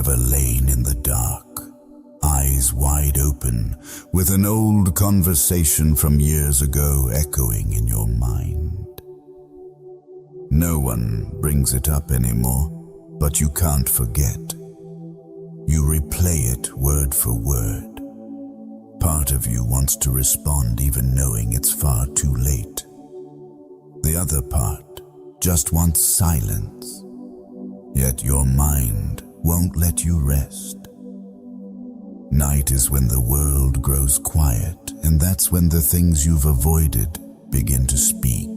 ever lain in the dark, eyes wide open, with an old conversation from years ago echoing in your mind? No one brings it up anymore, but you can't forget. You replay it word for word. Part of you wants to respond even knowing it's far too late. The other part just wants silence. Yet your mind won't let you rest. Night is when the world grows quiet, and that's when the things you've avoided begin to speak.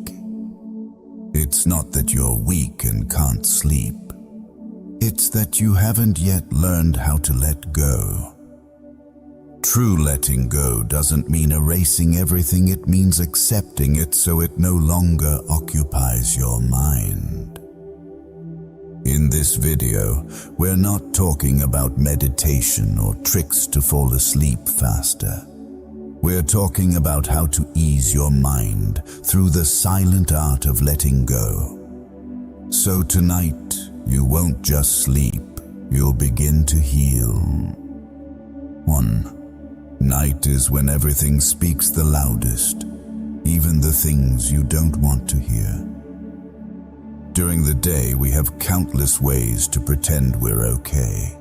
It's not that you're weak and can't sleep. It's that you haven't yet learned how to let go. True letting go doesn't mean erasing everything, it means accepting it so it no longer occupies your mind. In this video, we're not talking about meditation or tricks to fall asleep faster. We're talking about how to ease your mind through the silent art of letting go. So tonight, you won't just sleep, you'll begin to heal. 1. Night is when everything speaks the loudest, even the things you don't want to hear. During the day, we have countless ways to pretend we're okay.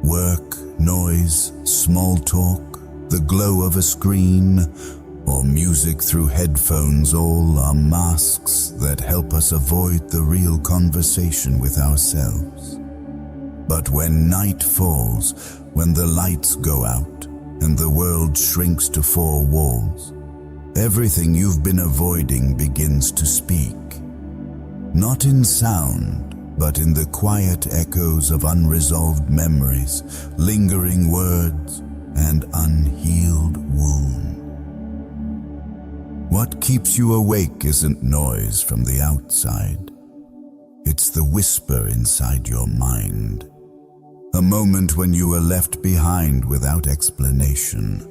Work, noise, small talk, the glow of a screen, or music through headphones, all are masks that help us avoid the real conversation with ourselves. But when night falls, when the lights go out, and the world shrinks to four walls, everything you've been avoiding begins to speak. Not in sound, but in the quiet echoes of unresolved memories, lingering words, and unhealed wounds. What keeps you awake isn't noise from the outside. It's the whisper inside your mind. A moment when you were left behind without explanation.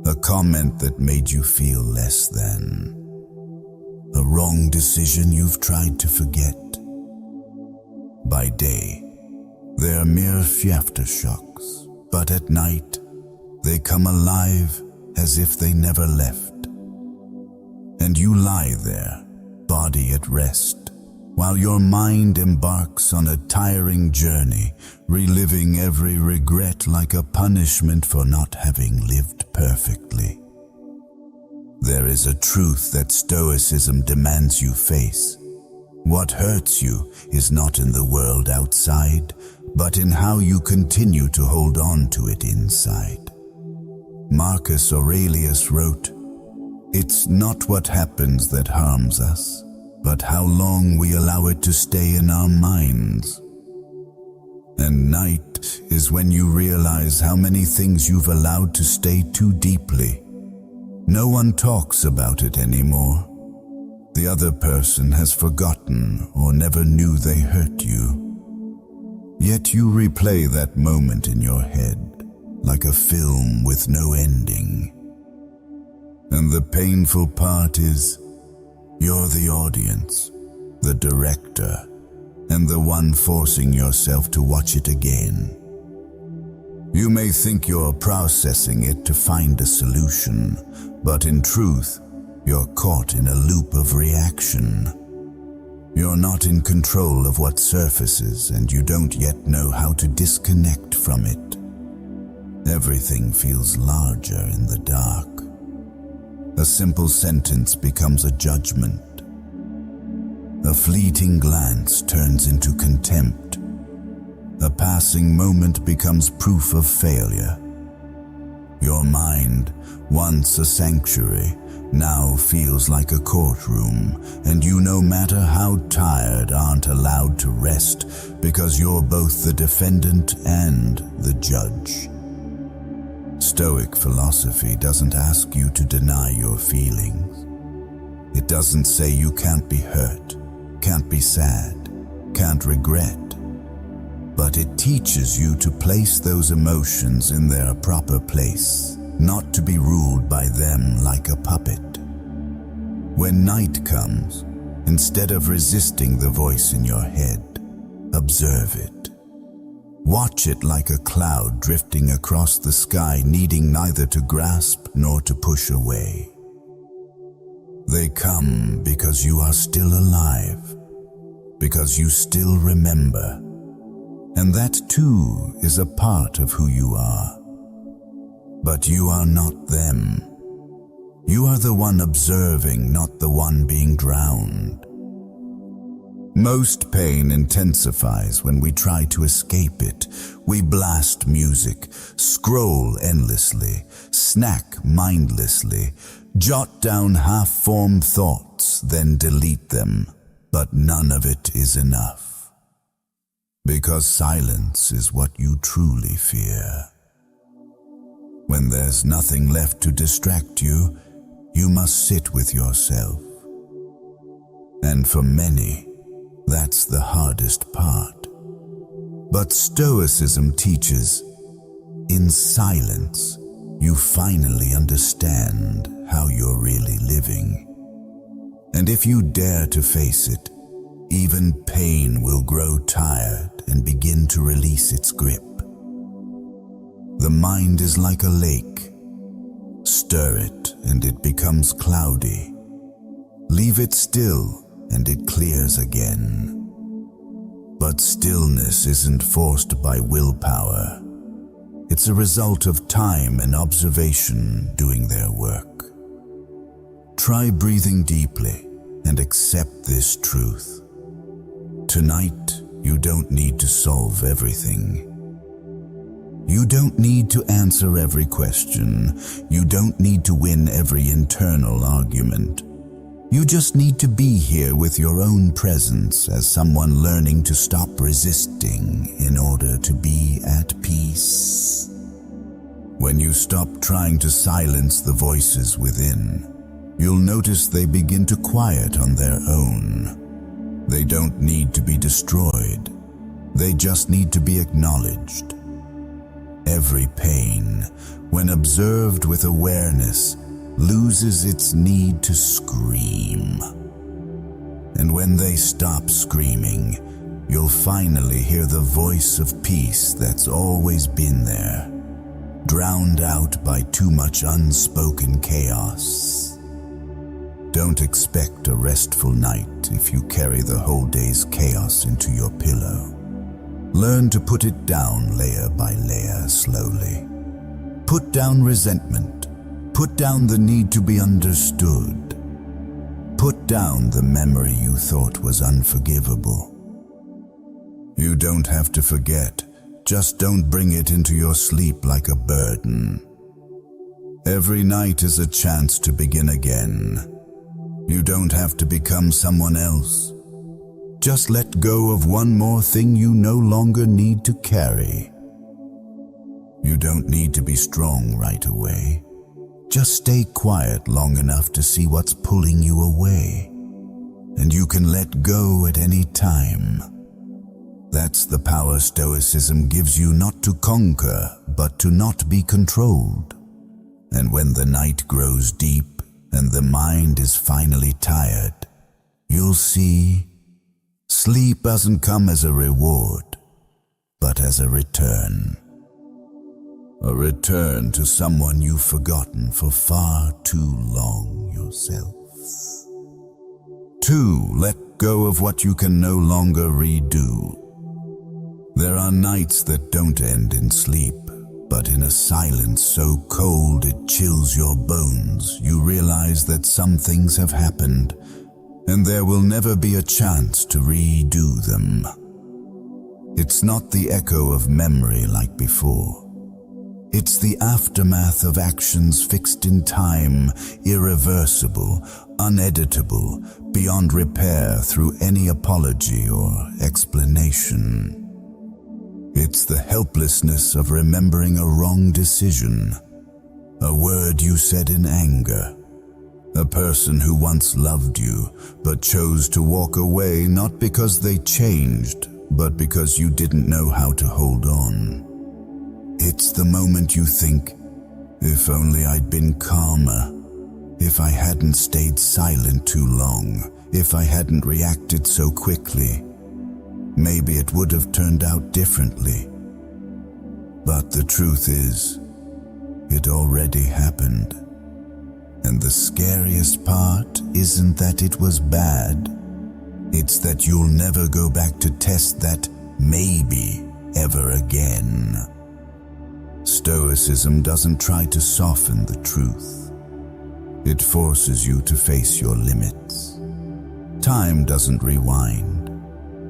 A comment that made you feel less than. A wrong decision you've tried to forget. By day, they're mere aftershocks, but at night, they come alive as if they never left. And you lie there, body at rest, while your mind embarks on a tiring journey, reliving every regret like a punishment for not having lived perfectly. There is a truth that Stoicism demands you face. What hurts you is not in the world outside, but in how you continue to hold on to it inside. Marcus Aurelius wrote, "It's not what happens that harms us, but how long we allow it to stay in our minds." And night is when you realize how many things you've allowed to stay too deeply. No one talks about it anymore. The other person has forgotten or never knew they hurt you. Yet you replay that moment in your head, like a film with no ending. And the painful part is, you're the audience, the director, and the one forcing yourself to watch it again. You may think you're processing it to find a solution, but in truth, you're caught in a loop of reaction. You're not in control of what surfaces, and you don't yet know how to disconnect from it. Everything feels larger in the dark. A simple sentence becomes a judgment. A fleeting glance turns into contempt. A passing moment becomes proof of failure. Your mind, once a sanctuary, now feels like a courtroom, and you, no matter how tired, aren't allowed to rest because you're both the defendant and the judge. Stoic philosophy doesn't ask you to deny your feelings. It doesn't say you can't be hurt, can't be sad, can't regret. But it teaches you to place those emotions in their proper place, not to be ruled by them like a puppet. When night comes, instead of resisting the voice in your head, observe it. Watch it like a cloud drifting across the sky, needing neither to grasp nor to push away. They come because you are still alive, because you still remember, and that too is a part of who you are. But you are not them. You are the one observing, not the one being drowned. Most pain intensifies when we try to escape it. We blast music, scroll endlessly, snack mindlessly, jot down half-formed thoughts, then delete them. But none of it is enough. Because silence is what you truly fear. When there's nothing left to distract you, you must sit with yourself. And for many, that's the hardest part. But Stoicism teaches, in silence, you finally understand how you're really living. And if you dare to face it, even pain will grow tired and begin to release its grip. The mind is like a lake. Stir it and it becomes cloudy. Leave it still and it clears again. But stillness isn't forced by willpower. It's a result of time and observation doing their work. Try breathing deeply and accept this truth. Tonight, you don't need to solve everything. You don't need to answer every question. You don't need to win every internal argument. You just need to be here with your own presence as someone learning to stop resisting in order to be at peace. When you stop trying to silence the voices within, you'll notice they begin to quiet on their own. They don't need to be destroyed. They just need to be acknowledged. Every pain, when observed with awareness, loses its need to scream. And when they stop screaming, you'll finally hear the voice of peace that's always been there, drowned out by too much unspoken chaos. Don't expect a restful night if you carry the whole day's chaos into your pillow. Learn to put it down layer by layer slowly. Put down resentment. Put down the need to be understood. Put down the memory you thought was unforgivable. You don't have to forget, just don't bring it into your sleep like a burden. Every night is a chance to begin again. You don't have to become someone else. Just let go of one more thing you no longer need to carry. You don't need to be strong right away. Just stay quiet long enough to see what's pulling you away. And you can let go at any time. That's the power Stoicism gives you, not to conquer, but to not be controlled. And when the night grows deep and the mind is finally tired, you'll see sleep doesn't come as a reward, but as a return. A return to someone you've forgotten for far too long yourself. 2. Let go of what you can no longer redo. There are nights that don't end in sleep, but in a silence so cold it chills your bones. You realize that some things have happened, and there will never be a chance to redo them. It's not the echo of memory like before. It's the aftermath of actions fixed in time, irreversible, uneditable, beyond repair through any apology or explanation. It's the helplessness of remembering a wrong decision, a word you said in anger, a person who once loved you but chose to walk away not because they changed, but because you didn't know how to hold on. It's the moment you think, if only I'd been calmer, if I hadn't stayed silent too long, if I hadn't reacted so quickly, maybe it would have turned out differently. But the truth is, it already happened. And the scariest part isn't that it was bad. It's that you'll never go back to test that maybe ever again. Stoicism doesn't try to soften the truth. It forces you to face your limits. Time doesn't rewind.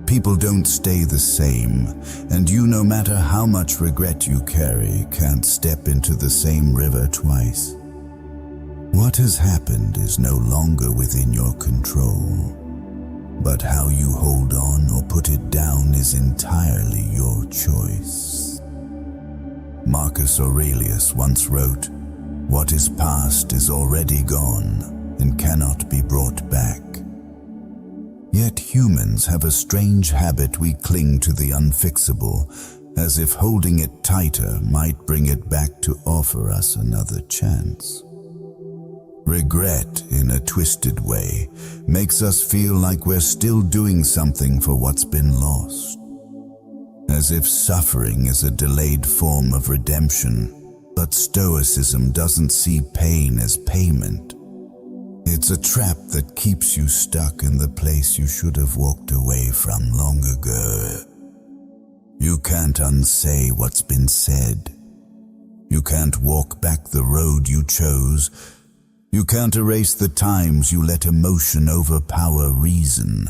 People don't stay the same, and you, no matter how much regret you carry, can't step into the same river twice. What has happened is no longer within your control, but how you hold on or put it down is entirely your choice. Marcus Aurelius once wrote, "What is past is already gone and cannot be brought back." Yet humans have a strange habit: we cling to the unfixable, as if holding it tighter might bring it back to offer us another chance. Regret, in a twisted way, makes us feel like we're still doing something for what's been lost. As if suffering is a delayed form of redemption, but Stoicism doesn't see pain as payment. It's a trap that keeps you stuck in the place you should have walked away from long ago. You can't unsay what's been said. You can't walk back the road you chose. You can't erase the times you let emotion overpower reason.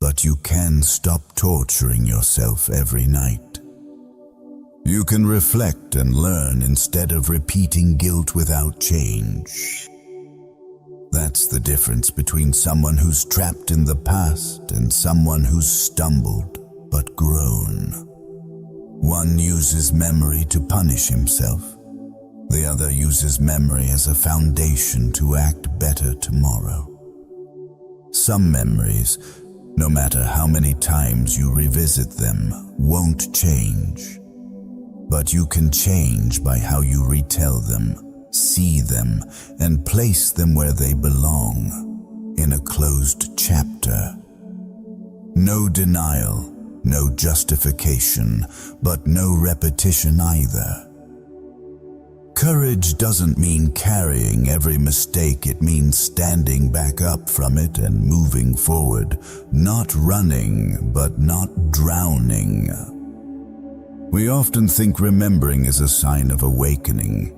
But you can stop torturing yourself every night. You can reflect and learn instead of repeating guilt without change. That's the difference between someone who's trapped in the past and someone who's stumbled but grown. One uses memory to punish himself. The other uses memory as a foundation to act better tomorrow. Some memories, no matter how many times you revisit them, won't change. But you can change by how you retell them, see them, and place them where they belong, in a closed chapter. No denial, no justification, but no repetition either. Courage doesn't mean carrying every mistake. It means standing back up from it and moving forward, not running, but not drowning. We often think remembering is a sign of awakening,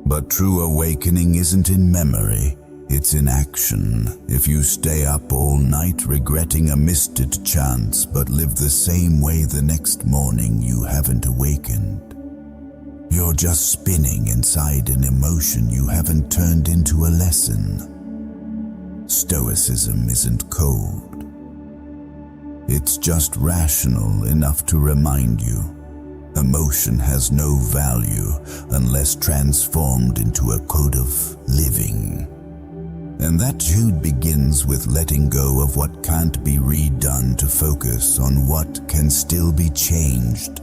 but true awakening isn't in memory, it's in action. If you stay up all night regretting a missed chance but live the same way the next morning, you haven't awakened. You're just spinning inside an emotion you haven't turned into a lesson. Stoicism isn't cold. It's just rational enough to remind you emotion has no value unless transformed into a code of living. And that Jude begins with letting go of what can't be redone to focus on what can still be changed.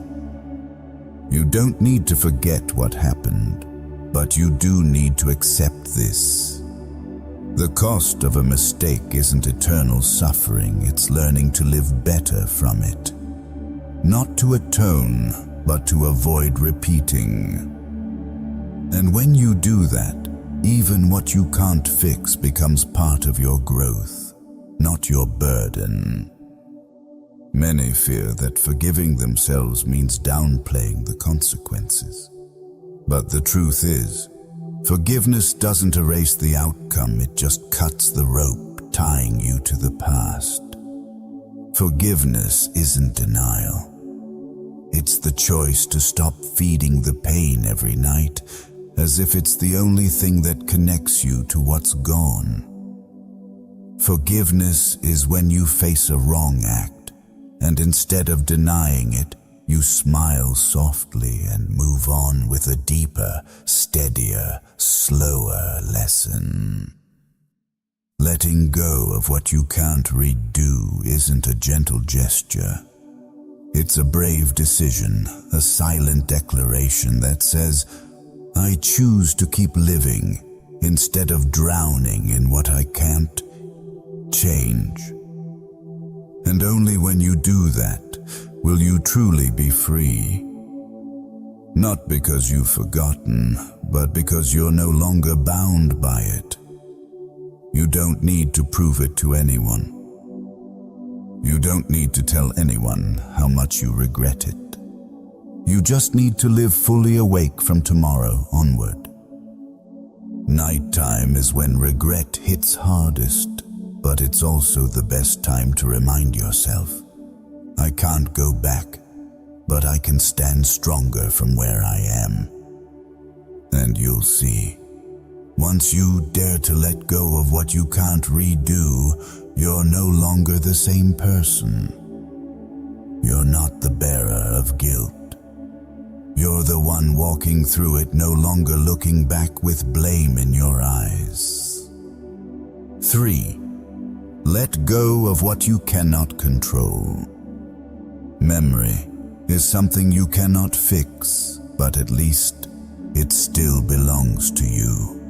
You don't need to forget what happened, but you do need to accept this. The cost of a mistake isn't eternal suffering, it's learning to live better from it. Not to atone, but to avoid repeating. And when you do that, even what you can't fix becomes part of your growth, not your burden. Many fear that forgiving themselves means downplaying the consequences. But the truth is, forgiveness doesn't erase the outcome, it just cuts the rope tying you to the past. Forgiveness isn't denial. It's the choice to stop feeding the pain every night, as if it's the only thing that connects you to what's gone. Forgiveness is when you face a wrong act, and instead of denying it, you smile softly and move on with a deeper, steadier, slower lesson. Letting go of what you can't redo isn't a gentle gesture. It's a brave decision, a silent declaration that says, I choose to keep living instead of drowning in what I can't change. And only when you do that will you truly be free. Not because you've forgotten, but because you're no longer bound by it. You don't need to prove it to anyone. You don't need to tell anyone how much you regret it. You just need to live fully awake from tomorrow onward. Nighttime is when regret hits hardest, but it's also the best time to remind yourself, I can't go back, but I can stand stronger from where I am. And you'll see, once you dare to let go of what you can't redo, you're no longer the same person. You're not the bearer of guilt. You're the one walking through it, no longer looking back with blame in your eyes. 3. Let go of what you cannot control. Memory is something you cannot fix, but at least it still belongs to you.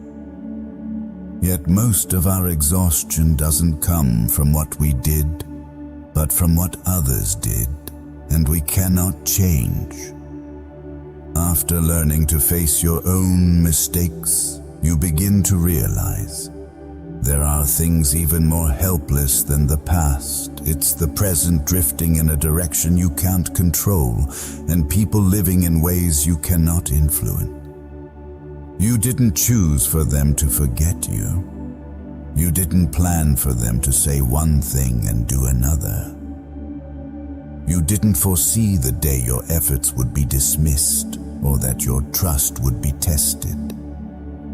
Yet most of our exhaustion doesn't come from what we did, but from what others did, and we cannot change. After learning to face your own mistakes, you begin to realize there are things even more helpless than the past. It's the present drifting in a direction you can't control, and people living in ways you cannot influence. You didn't choose for them to forget you. You didn't plan for them to say one thing and do another. You didn't foresee the day your efforts would be dismissed or that your trust would be tested.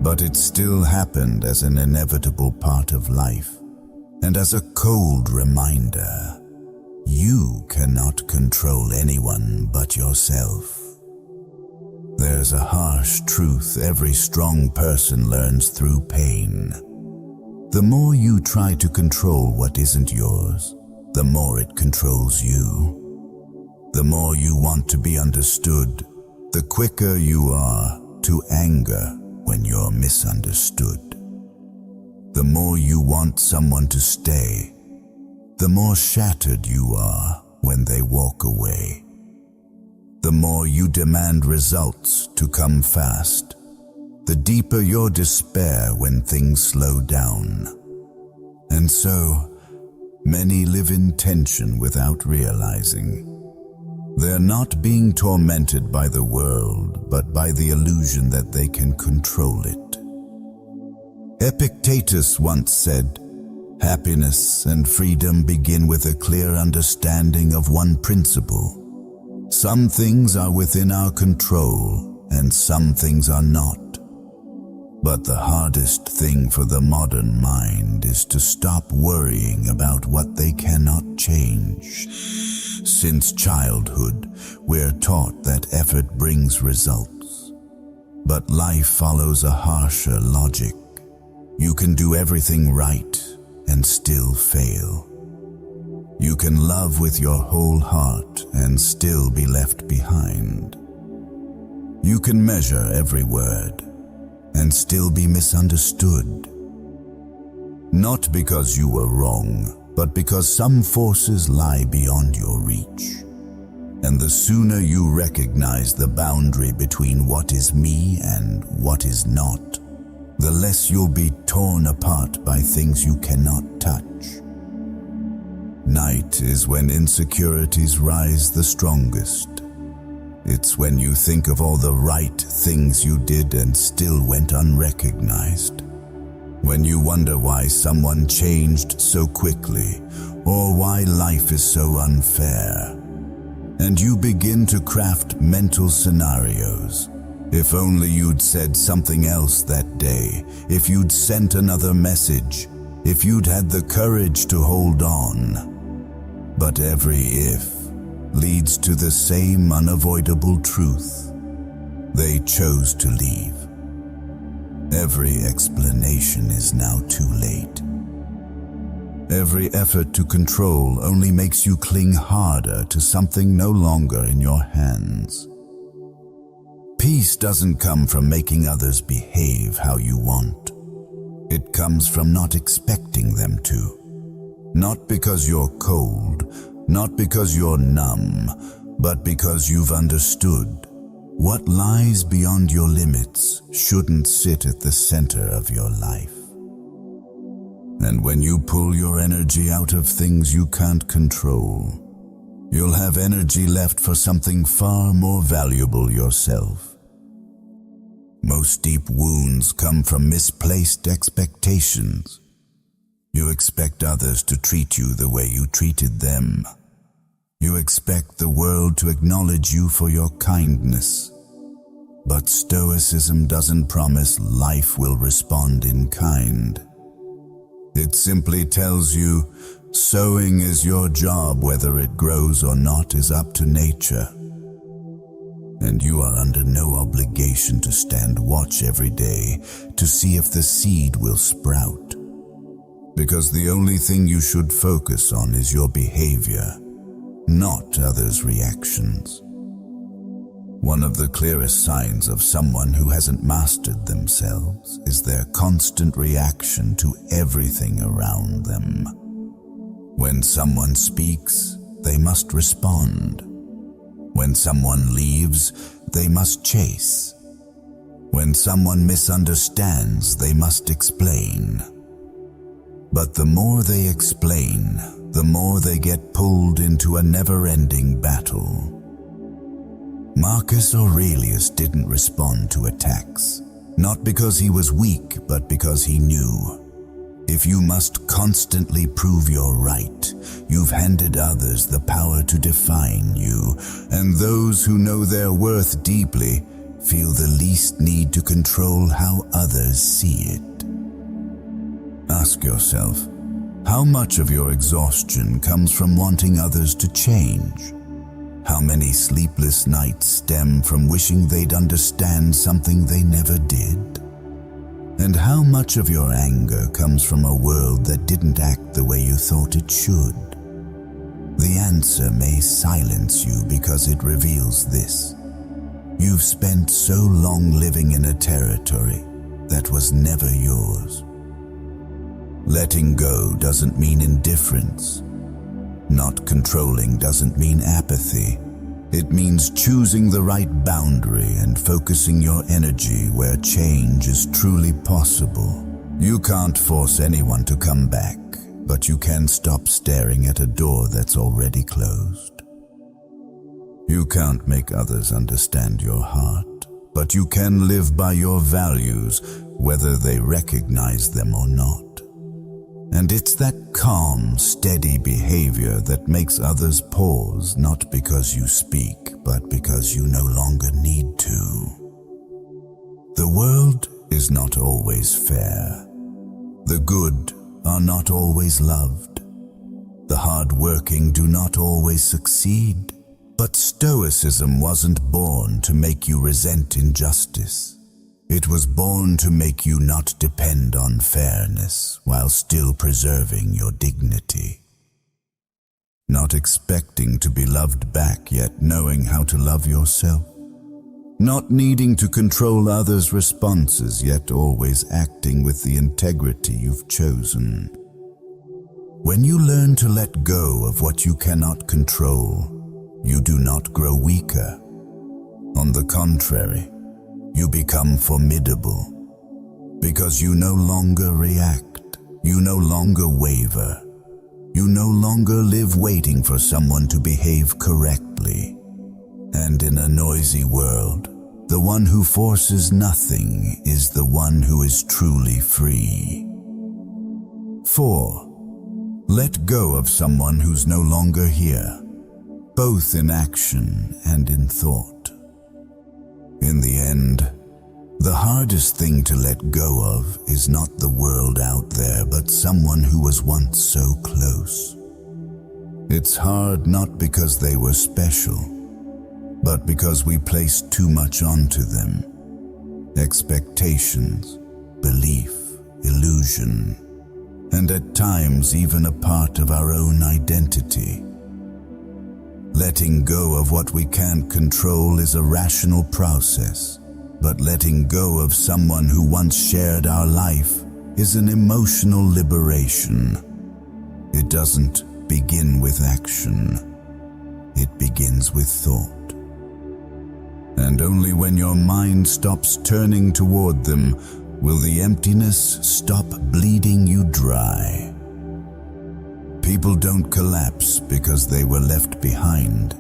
But it still happened as an inevitable part of life, and as a cold reminder, you cannot control anyone but yourself. There's a harsh truth every strong person learns through pain. The more you try to control what isn't yours, the more it controls you. The more you want to be understood, the quicker you are to anger when you're misunderstood. The more you want someone to stay, the more shattered you are when they walk away. The more you demand results to come fast, the deeper your despair when things slow down. And so, many live in tension without realizing. They're not being tormented by the world, but by the illusion that they can control it. Epictetus once said, "Happiness and freedom begin with a clear understanding of one principle. Some things are within our control, and some things are not. But the hardest thing for the modern mind is to stop worrying about what they cannot change. Since childhood, we're taught that effort brings results. But life follows a harsher logic. You can do everything right and still fail. You can love with your whole heart and still be left behind. You can measure every word and still be misunderstood. Not because you were wrong, but because some forces lie beyond your reach. And the sooner you recognize the boundary between what is me and what is not, the less you'll be torn apart by things you cannot touch. Night is when insecurities rise the strongest. It's when you think of all the right things you did and still went unrecognized. When you wonder why someone changed so quickly, or why life is so unfair. And you begin to craft mental scenarios. If only you'd said something else that day, if you'd sent another message, if you'd had the courage to hold on. But every if leads to the same unavoidable truth. They chose to leave. Every explanation is now too late. Every effort to control only makes you cling harder to something no longer in your hands. Peace doesn't come from making others behave how you want. It comes from not expecting them to. Not because you're cold, not because you're numb, but because you've understood. What lies beyond your limits shouldn't sit at the center of your life. And when you pull your energy out of things you can't control, you'll have energy left for something far more valuable yourself. Most deep wounds come from misplaced expectations. You expect others to treat you the way you treated them. You expect the world to acknowledge you for your kindness. But Stoicism doesn't promise life will respond in kind. It simply tells you, sowing is your job, whether it grows or not is up to nature. And you are under no obligation to stand watch every day to see if the seed will sprout. Because the only thing you should focus on is your behavior, not others' reactions. One of the clearest signs of someone who hasn't mastered themselves is their constant reaction to everything around them. When someone speaks, they must respond. When someone leaves, they must chase. When someone misunderstands, they must explain. But the more they explain, the more they get pulled into a never-ending battle. Marcus Aurelius didn't respond to attacks, not because he was weak, but because he knew. If you must constantly prove you're right, you've handed others the power to define you, and those who know their worth deeply feel the least need to control how others see it. Ask yourself, how much of your exhaustion comes from wanting others to change? How many sleepless nights stem from wishing they'd understand something they never did? And how much of your anger comes from a world that didn't act the way you thought it should? The answer may silence you because it reveals this. You've spent so long living in a territory that was never yours. Letting go doesn't mean indifference. Not controlling doesn't mean apathy. It means choosing the right boundary and focusing your energy where change is truly possible. You can't force anyone to come back, but you can stop staring at a door that's already closed. You can't make others understand your heart, but you can live by your values, whether they recognize them or not. And it's that calm, steady behavior that makes others pause, not because you speak, but because you no longer need to. The world is not always fair. The good are not always loved. The hard-working do not always succeed. But Stoicism wasn't born to make you resent injustice. It was born to make you not depend on fairness while still preserving your dignity. Not expecting to be loved back, yet knowing how to love yourself. Not needing to control others' responses, yet always acting with the integrity you've chosen. When you learn to let go of what you cannot control, you do not grow weaker. On the contrary, you become formidable, because you no longer react, you no longer waver, you no longer live waiting for someone to behave correctly. And in a noisy world, the one who forces nothing is the one who is truly free. 4. Let go of someone who's no longer here, both in action and in thought. In the end, the hardest thing to let go of is not the world out there, but someone who was once so close. It's hard not because they were special, but because we placed too much onto them. Expectations, belief, illusion, and at times even a part of our own identity. Letting go of what we can't control is a rational process, but letting go of someone who once shared our life is an emotional liberation. It doesn't begin with action. It begins with thought. And only when your mind stops turning toward them will the emptiness stop bleeding you dry. People don't collapse because they were left behind.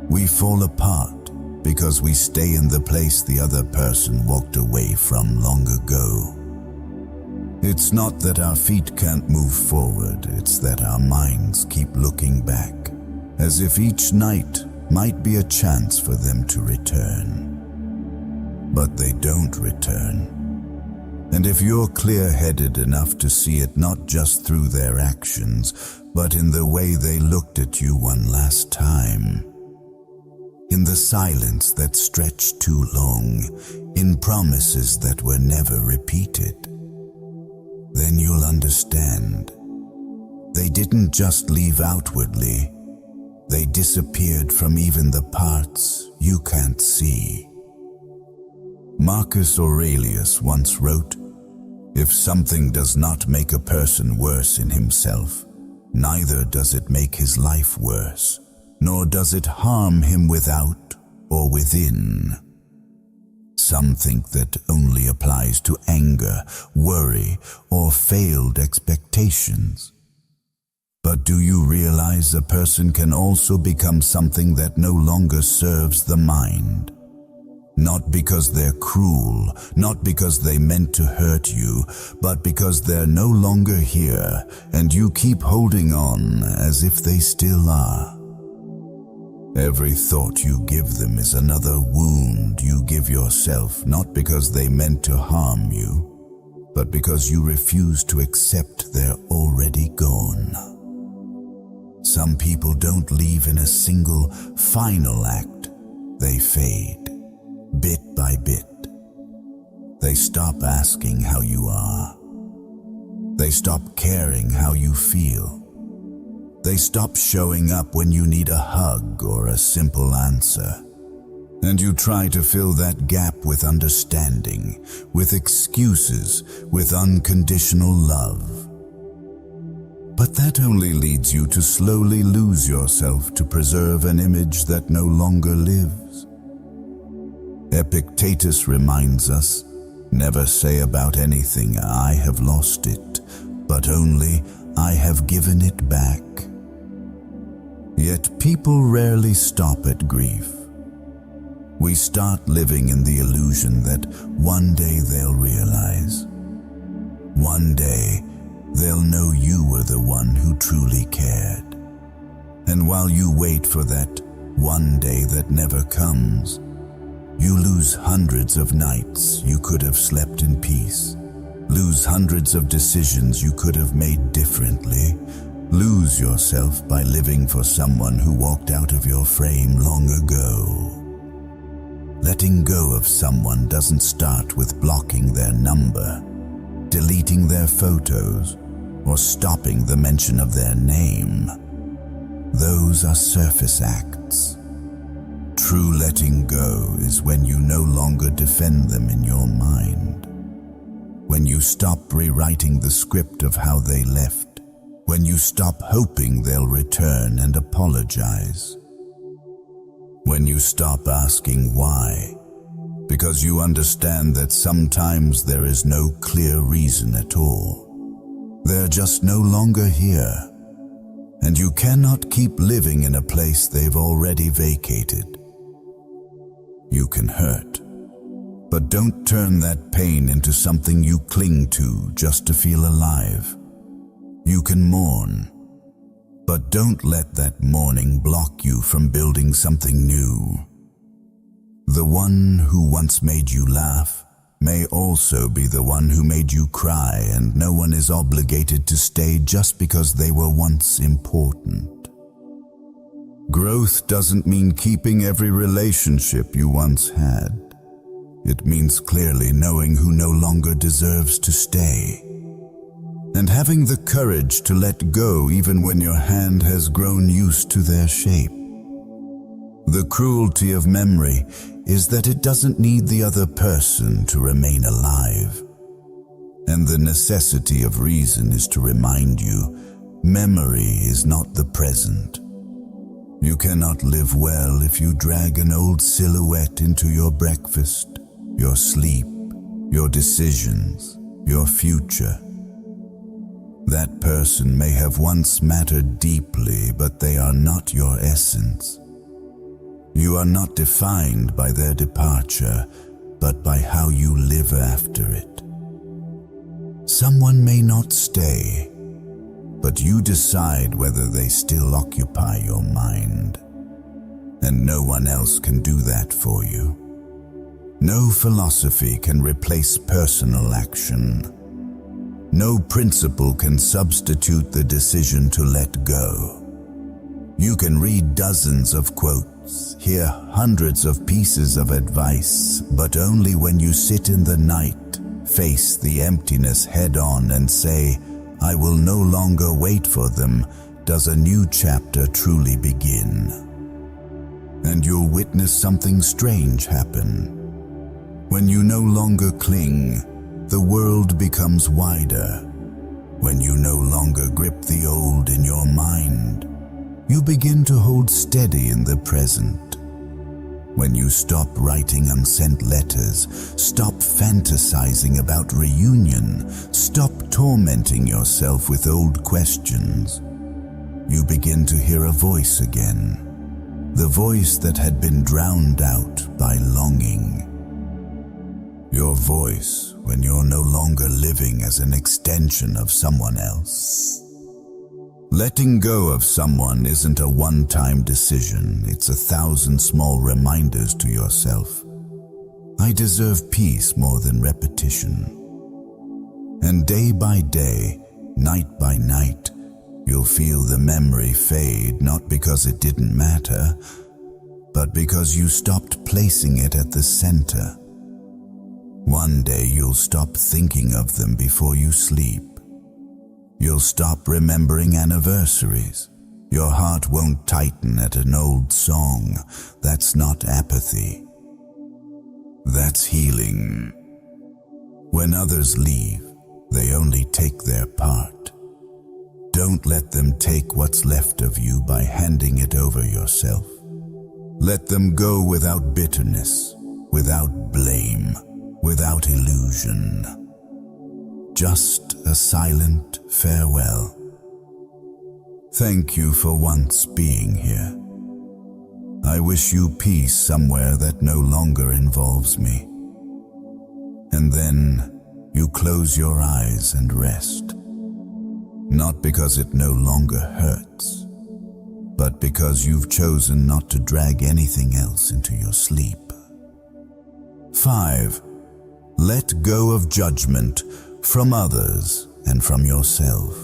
We fall apart because we stay in the place the other person walked away from long ago. It's not that our feet can't move forward, it's that our minds keep looking back, as if each night might be a chance for them to return. But they don't return. And if you're clear-headed enough to see it not just through their actions, but in the way they looked at you one last time, in the silence that stretched too long, in promises that were never repeated, then you'll understand. They didn't just leave outwardly, they disappeared from even the parts you can't see. Marcus Aurelius once wrote, "If something does not make a person worse in himself, neither does it make his life worse, nor does it harm him without or within." Some think that only applies to anger, worry, or failed expectations. But do you realize a person can also become something that no longer serves the mind? Not because they're cruel, not because they meant to hurt you, but because they're no longer here and you keep holding on as if they still are. Every thought you give them is another wound you give yourself, not because they meant to harm you, but because you refuse to accept they're already gone. Some people don't leave in a single, final act. They fade, bit by bit. They stop asking how you are. They stop caring how you feel. They stop showing up when you need a hug or a simple answer. And you try to fill that gap with understanding, with excuses, with unconditional love. But that only leads you to slowly lose yourself to preserve an image that no longer lives. Epictetus reminds us, "Never say about anything, 'I have lost it,' but only, 'I have given it back.'" Yet people rarely stop at grief. We start living in the illusion that one day they'll realize. One day, they'll know you were the one who truly cared. And while you wait for that one day that never comes, you lose hundreds of nights you could have slept in peace, lose hundreds of decisions you could have made differently, lose yourself by living for someone who walked out of your frame long ago. Letting go of someone doesn't start with blocking their number, deleting their photos, or stopping the mention of their name. Those are surface acts. True letting go is when you no longer defend them in your mind. When you stop rewriting the script of how they left. When you stop hoping they'll return and apologize. When you stop asking why, because you understand that sometimes there is no clear reason at all. They're just no longer here, and you cannot keep living in a place they've already vacated. You can hurt, but don't turn that pain into something you cling to just to feel alive. You can mourn, but don't let that mourning block you from building something new. The one who once made you laugh may also be the one who made you cry, and no one is obligated to stay just because they were once important. Growth doesn't mean keeping every relationship you once had. It means clearly knowing who no longer deserves to stay, and having the courage to let go even when your hand has grown used to their shape. The cruelty of memory is that it doesn't need the other person to remain alive. And the necessity of reason is to remind you, memory is not the present. You cannot live well if you drag an old silhouette into your breakfast, your sleep, your decisions, your future. That person may have once mattered deeply, but they are not your essence. You are not defined by their departure, but by how you live after it. Someone may not stay, but you decide whether they still occupy your mind. And no one else can do that for you. No philosophy can replace personal action. No principle can substitute the decision to let go. You can read dozens of quotes, hear hundreds of pieces of advice, but only when you sit in the night, face the emptiness head-on and say, "I will no longer wait for them," does a new chapter truly begin. And you'll witness something strange happen. When you no longer cling, the world becomes wider. When you no longer grip the old in your mind, you begin to hold steady in the present. When you stop writing unsent letters, stop fantasizing about reunion, stop tormenting yourself with old questions, you begin to hear a voice again, the voice that had been drowned out by longing. Your voice when you're no longer living as an extension of someone else. Letting go of someone isn't a one-time decision, it's 1,000 small reminders to yourself. I deserve peace more than repetition. And day by day, night by night, you'll feel the memory fade, not because it didn't matter, but because you stopped placing it at the center. One day you'll stop thinking of them before you sleep. You'll stop remembering anniversaries. Your heart won't tighten at an old song. That's not apathy. That's healing. When others leave, they only take their part. Don't let them take what's left of you by handing it over yourself. Let them go without bitterness, without blame, without illusion. Just a silent farewell. Thank you for once being here. I wish you peace somewhere that no longer involves me. And then you close your eyes and rest. Not because it no longer hurts, but because you've chosen not to drag anything else into your sleep. 5. Let go of judgment from others and from yourself.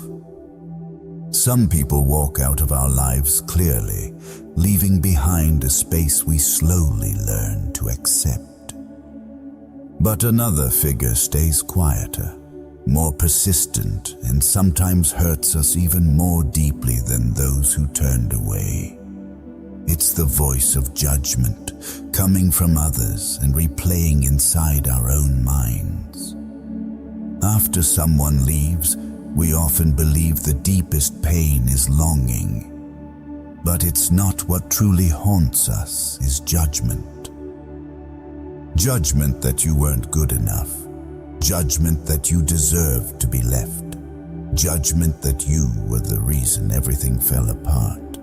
Some people walk out of our lives clearly, leaving behind a space we slowly learn to accept. But another figure stays quieter, more persistent, and sometimes hurts us even more deeply than those who turned away. It's the voice of judgment, coming from others and replaying inside our own minds. After someone leaves, we often believe the deepest pain is longing. But it's not what truly haunts us, is judgment. Judgment that you weren't good enough. Judgment that you deserved to be left. Judgment that you were the reason everything fell apart.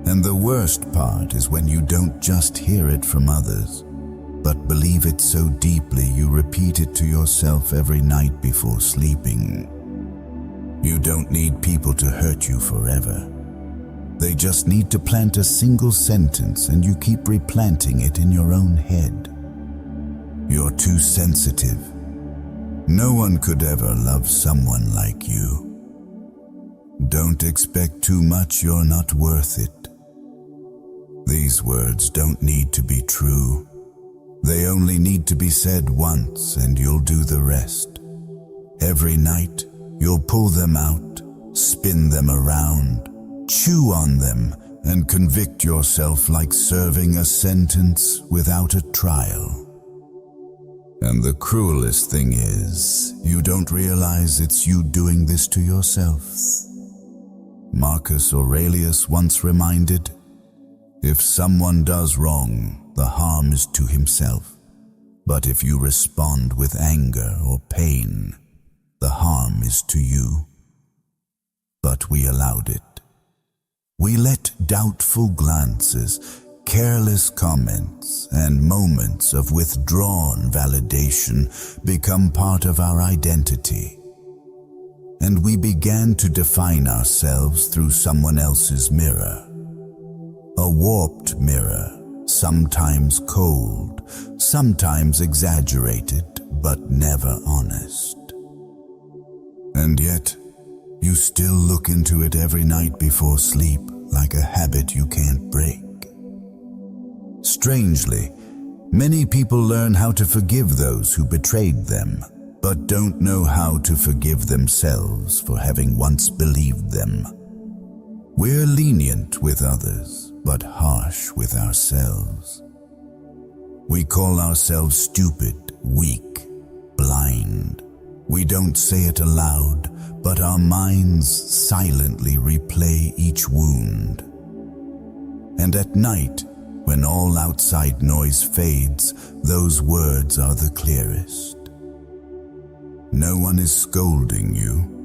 And the worst part is when you don't just hear it from others, but believe it so deeply you repeat it to yourself every night before sleeping. You don't need people to hurt you forever. They just need to plant a single sentence and you keep replanting it in your own head. You're too sensitive. No one could ever love someone like you. Don't expect too much, you're not worth it. These words don't need to be true. They only need to be said once and you'll do the rest. Every night, you'll pull them out, spin them around, chew on them, and convict yourself like serving a sentence without a trial. And the cruelest thing is, you don't realize it's you doing this to yourself. Marcus Aurelius once reminded, If someone does wrong, the harm is to himself. But if you respond with anger or pain, the harm is to you. But we allowed it. We let doubtful glances, careless comments, and moments of withdrawn validation become part of our identity. And we began to define ourselves through someone else's mirror. A warped mirror, sometimes cold, sometimes exaggerated, but never honest. And yet, you still look into it every night before sleep, like a habit you can't break. Strangely, many people learn how to forgive those who betrayed them, but don't know how to forgive themselves for having once believed them. We're lenient with others, but harsh with ourselves. We call ourselves stupid, weak, blind. We don't say it aloud, but our minds silently replay each wound. And at night, when all outside noise fades, those words are the clearest. No one is scolding you,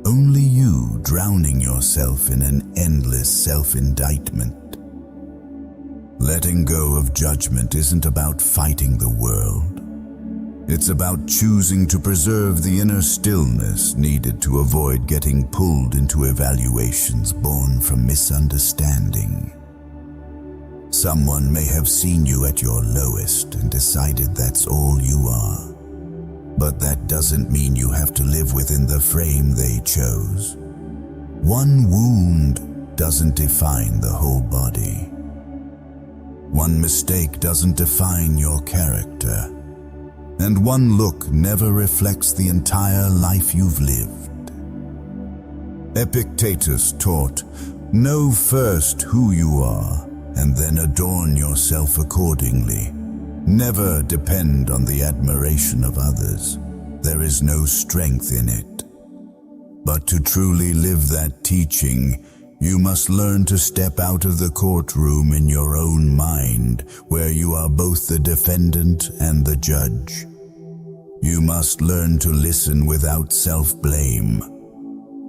only you drowning yourself in an endless self-indictment. Letting go of judgment isn't about fighting the world. It's about choosing to preserve the inner stillness needed to avoid getting pulled into evaluations born from misunderstanding. Someone may have seen you at your lowest and decided that's all you are. But that doesn't mean you have to live within the frame they chose. One wound doesn't define the whole body. One mistake doesn't define your character. And one look never reflects the entire life you've lived. Epictetus taught, know first who you are, and then adorn yourself accordingly. Never depend on the admiration of others. There is no strength in it. But to truly live that teaching, you must learn to step out of the courtroom in your own mind, where you are both the defendant and the judge. You must learn to listen without self-blame,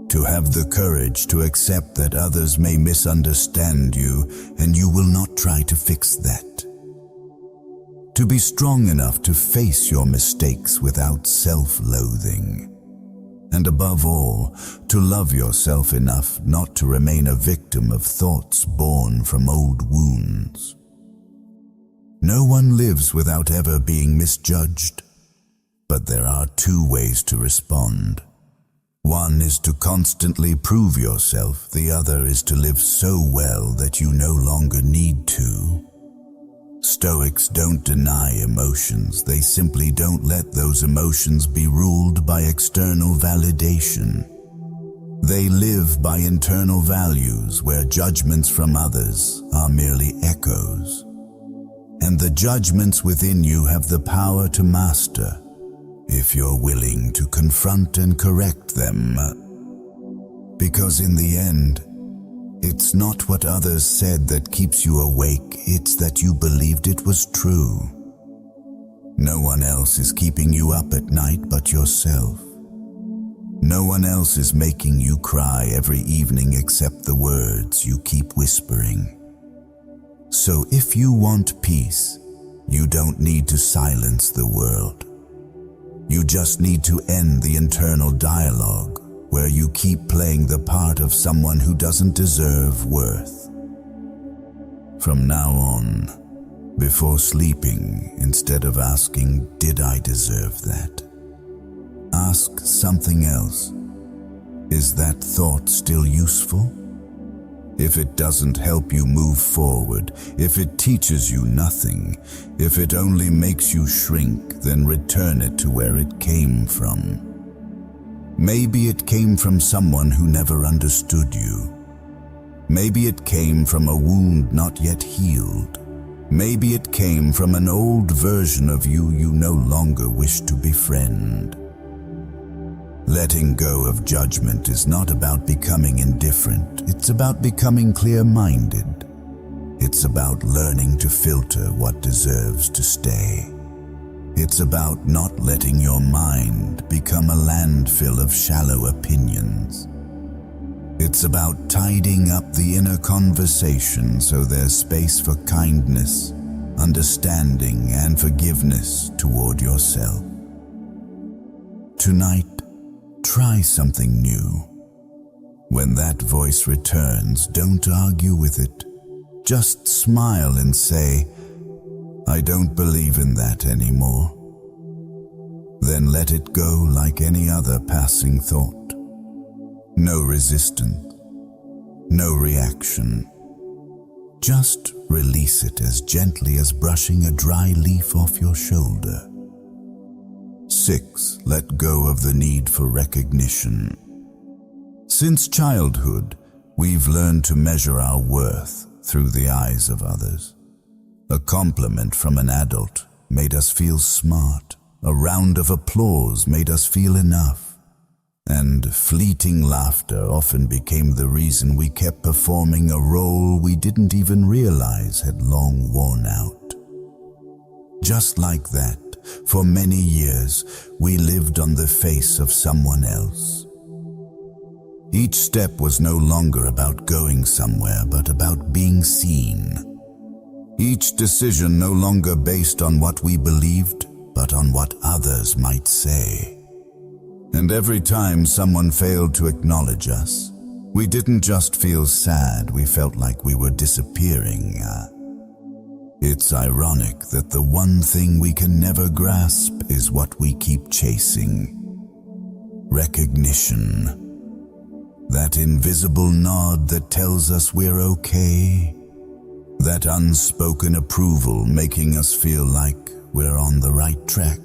to have the courage to accept that others may misunderstand you, and you will not try to fix that. To be strong enough to face your mistakes without self-loathing. And above all, to love yourself enough not to remain a victim of thoughts born from old wounds. No one lives without ever being misjudged, but there are two ways to respond. One is to constantly prove yourself, the other is to live so well that you no longer need to. Stoics don't deny emotions, they simply don't let those emotions be ruled by external validation. They live by internal values where judgments from others are merely echoes. And the judgments within you have the power to master, if you're willing to confront and correct them. Because in the end, it's not what others said that keeps you awake, it's that you believed it was true. No one else is keeping you up at night but yourself. No one else is making you cry every evening except the words you keep whispering. So if you want peace, you don't need to silence the world. You just need to end the internal dialogue where you keep playing the part of someone who doesn't deserve worth. From now on, before sleeping, instead of asking, did I deserve that? Ask something else. Is that thought still useful? If it doesn't help you move forward, if it teaches you nothing, if it only makes you shrink, then return it to where it came from. Maybe it came from someone who never understood you. Maybe it came from a wound not yet healed. Maybe it came from an old version of you you no longer wish to befriend. Letting go of judgment is not about becoming indifferent, it's about becoming clear-minded. It's about learning to filter what deserves to stay. It's about not letting your mind become a landfill of shallow opinions. It's about tidying up the inner conversation so there's space for kindness, understanding, and forgiveness toward yourself. Tonight, try something new. When that voice returns, don't argue with it. Just smile and say, "I don't believe in that anymore." Then let it go like any other passing thought. No resistance, no reaction. Just release it as gently as brushing a dry leaf off your shoulder. 6. Let go of the need for recognition. Since childhood, we've learned to measure our worth through the eyes of others. A compliment from an adult made us feel smart. A round of applause made us feel enough. And fleeting laughter often became the reason we kept performing a role we didn't even realize had long worn out. Just like that, for many years, we lived on the face of someone else. Each step was no longer about going somewhere, but about being seen. Each decision no longer based on what we believed, but on what others might say. And every time someone failed to acknowledge us, we didn't just feel sad, we felt like we were disappearing. It's ironic that the one thing we can never grasp is what we keep chasing. Recognition. That invisible nod that tells us we're okay. That unspoken approval making us feel like we're on the right track.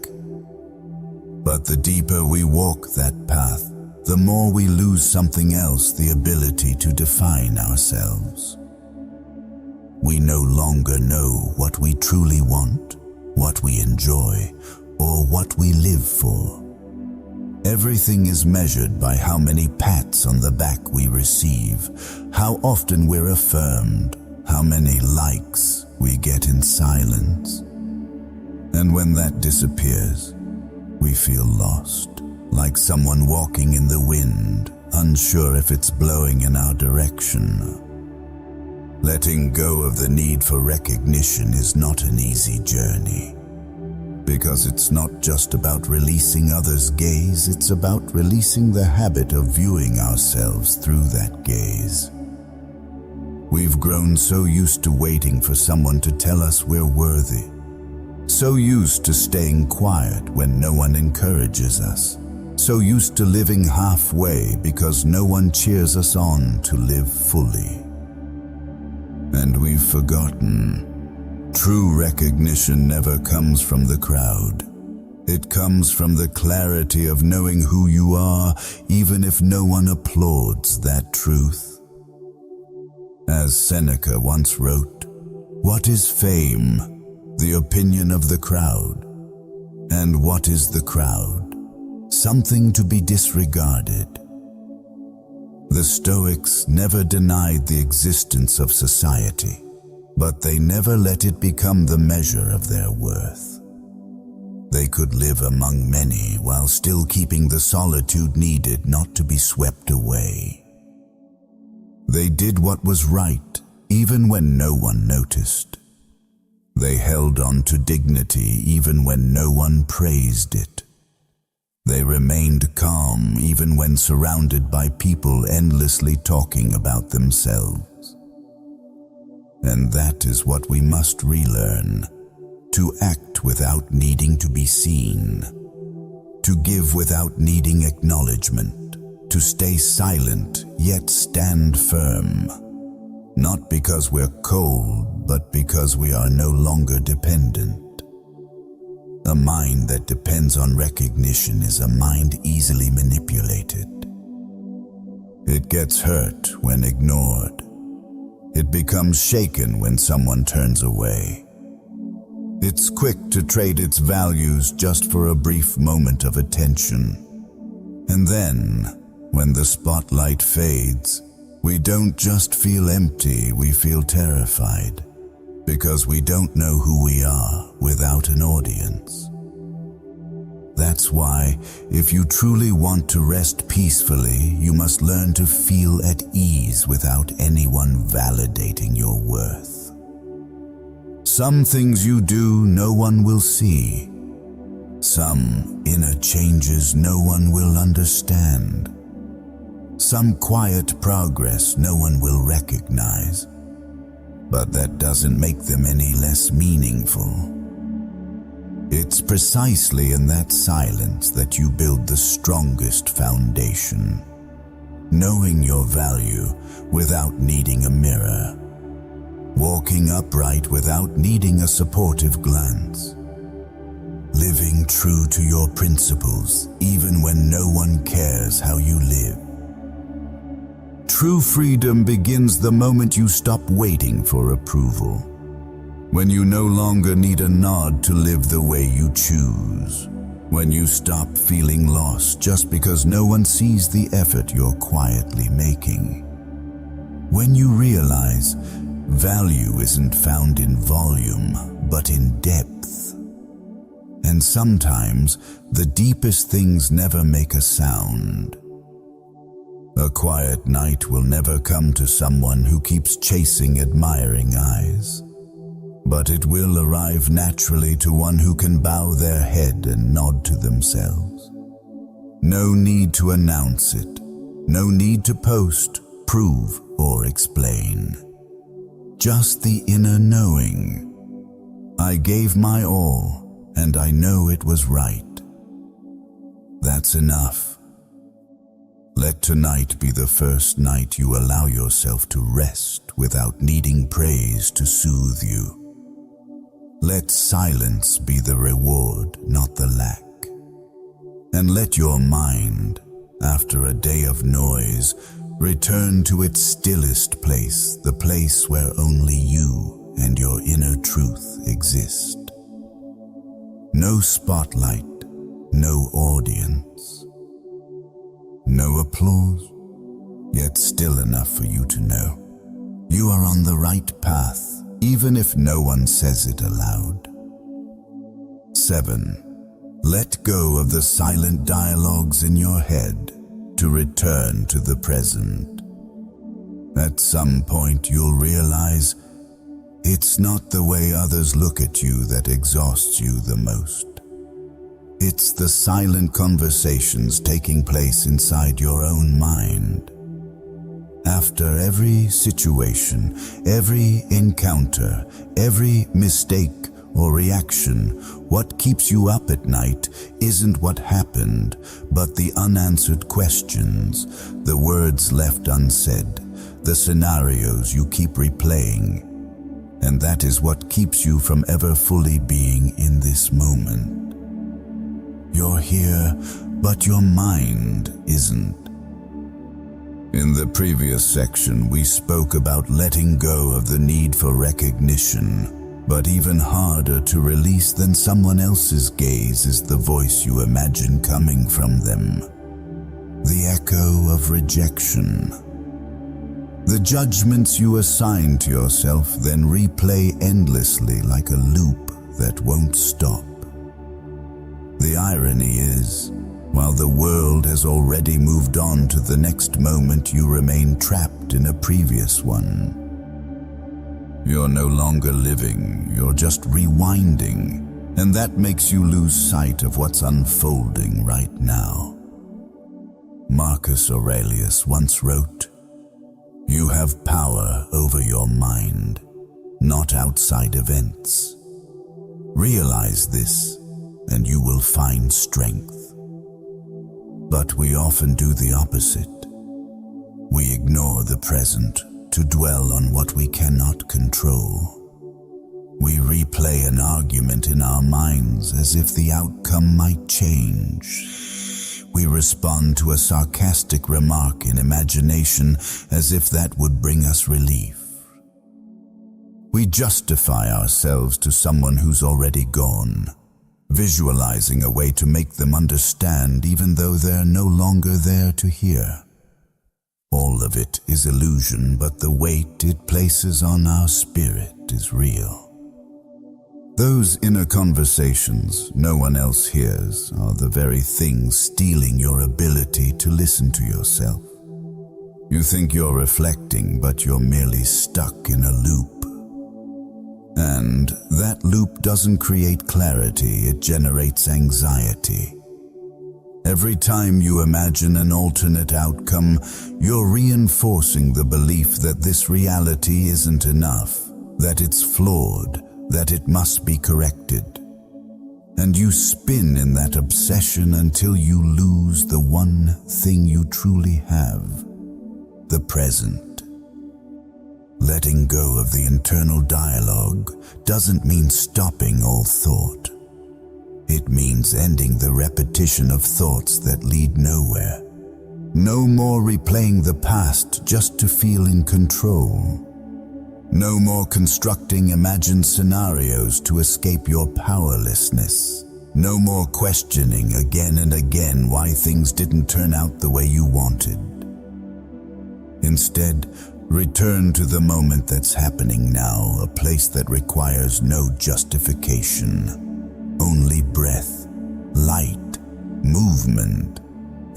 But the deeper we walk that path, the more we lose something else, the ability to define ourselves. We no longer know what we truly want, what we enjoy, or what we live for. Everything is measured by how many pats on the back we receive, how often we're affirmed, how many likes we get in silence. And when that disappears, we feel lost, like someone walking in the wind, unsure if it's blowing in our direction. Letting go of the need for recognition is not an easy journey. Because it's not just about releasing others' gaze, it's about releasing the habit of viewing ourselves through that gaze. We've grown so used to waiting for someone to tell us we're worthy, so used to staying quiet when no one encourages us, so used to living halfway because no one cheers us on to live fully. And we've forgotten. True recognition never comes from the crowd. It comes from the clarity of knowing who you are, even if no one applauds that truth. As Seneca once wrote, "What is fame? The opinion of the crowd. And what is the crowd? Something to be disregarded." The Stoics never denied the existence of society, but they never let it become the measure of their worth. They could live among many while still keeping the solitude needed not to be swept away. They did what was right, even when no one noticed. They held on to dignity even when no one praised it. They remained calm even when surrounded by people endlessly talking about themselves. And that is what we must relearn, to act without needing to be seen, to give without needing acknowledgement, to stay silent yet stand firm, not because we're cold, but because we are no longer dependent. A mind that depends on recognition is a mind easily manipulated. It gets hurt when ignored. It becomes shaken when someone turns away. It's quick to trade its values just for a brief moment of attention. And then, when the spotlight fades, We don't just feel empty, we feel terrified, because we don't know who we are without an audience. That's why, if you truly want to rest peacefully, you must learn to feel at ease without anyone validating your worth. Some things you do, no one will see. Some inner changes no one will understand. Some quiet progress no one will recognize. But that doesn't make them any less meaningful. It's precisely in that silence that you build the strongest foundation, knowing your value without needing a mirror, walking upright without needing a supportive glance, living true to your principles even when no one cares how you live. True freedom begins the moment you stop waiting for approval. When you no longer need a nod to live the way you choose. When you stop feeling lost just because no one sees the effort you're quietly making. When you realize value isn't found in volume, but in depth. And sometimes the deepest things never make a sound. A quiet night will never come to someone who keeps chasing admiring eyes. But it will arrive naturally to one who can bow their head and nod to themselves. No need to announce it. No need to post, prove, or explain. Just the inner knowing. I gave my all, and I know it was right. That's enough. Let tonight be the first night you allow yourself to rest without needing praise to soothe you. Let silence be the reward, not the lack. And let your mind, after a day of noise, return to its stillest place, the place where only you and your inner truth exist. No spotlight, no audience, no applause, yet still enough for you to know you are on the right path, even if no one says it aloud. 7. Let go of the silent dialogues in your head to return to the present. At some point you'll realize it's not the way others look at you that exhausts you the most. It's the silent conversations taking place inside your own mind. After every situation, every encounter, every mistake or reaction, what keeps you up at night isn't what happened, but the unanswered questions, the words left unsaid, the scenarios you keep replaying. And that is what keeps you from ever fully being in this moment. You're here, but your mind isn't. In the previous section, we spoke about letting go of the need for recognition, but even harder to release than someone else's gaze is the voice you imagine coming from them. The echo of rejection. The judgments you assign to yourself then replay endlessly like a loop that won't stop. The irony is, while the world has already moved on to the next moment, you remain trapped in a previous one. You're no longer living, you're just rewinding, and that makes you lose sight of what's unfolding right now. Marcus Aurelius once wrote, "You have power over your mind, not outside events. Realize this, and you will find strength." But we often do the opposite. We ignore the present to dwell on what we cannot control. We replay an argument in our minds as if the outcome might change. We respond to a sarcastic remark in imagination as if that would bring us relief. We justify ourselves to someone who's already gone, visualizing a way to make them understand even though they're no longer there to hear. All of it is illusion, but the weight it places on our spirit is real. Those inner conversations no one else hears are the very things stealing your ability to listen to yourself. You think you're reflecting, but you're merely stuck in a loop. And that loop doesn't create clarity, it generates anxiety. Every time you imagine an alternate outcome, you're reinforcing the belief that this reality isn't enough, that it's flawed, that it must be corrected. And you spin in that obsession until you lose the one thing you truly have, the present. Letting go of the internal dialogue doesn't mean stopping all thought. It means ending the repetition of thoughts that lead nowhere. No more replaying the past just to feel in control. No more constructing imagined scenarios to escape your powerlessness. No more questioning again and again why things didn't turn out the way you wanted. Instead, return to the moment that's happening now, a place that requires no justification. Only breath, light, movement,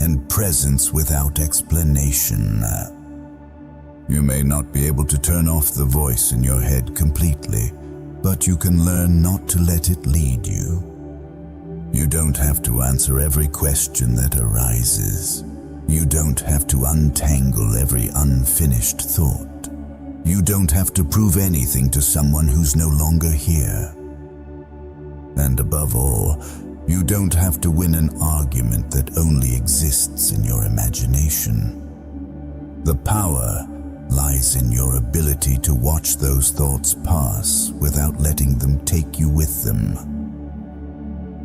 and presence without explanation. You may not be able to turn off the voice in your head completely, but you can learn not to let it lead you. You don't have to answer every question that arises. You don't have to untangle every unfinished thought. You don't have to prove anything to someone who's no longer here. And above all, you don't have to win an argument that only exists in your imagination. The power lies in your ability to watch those thoughts pass without letting them take you with them.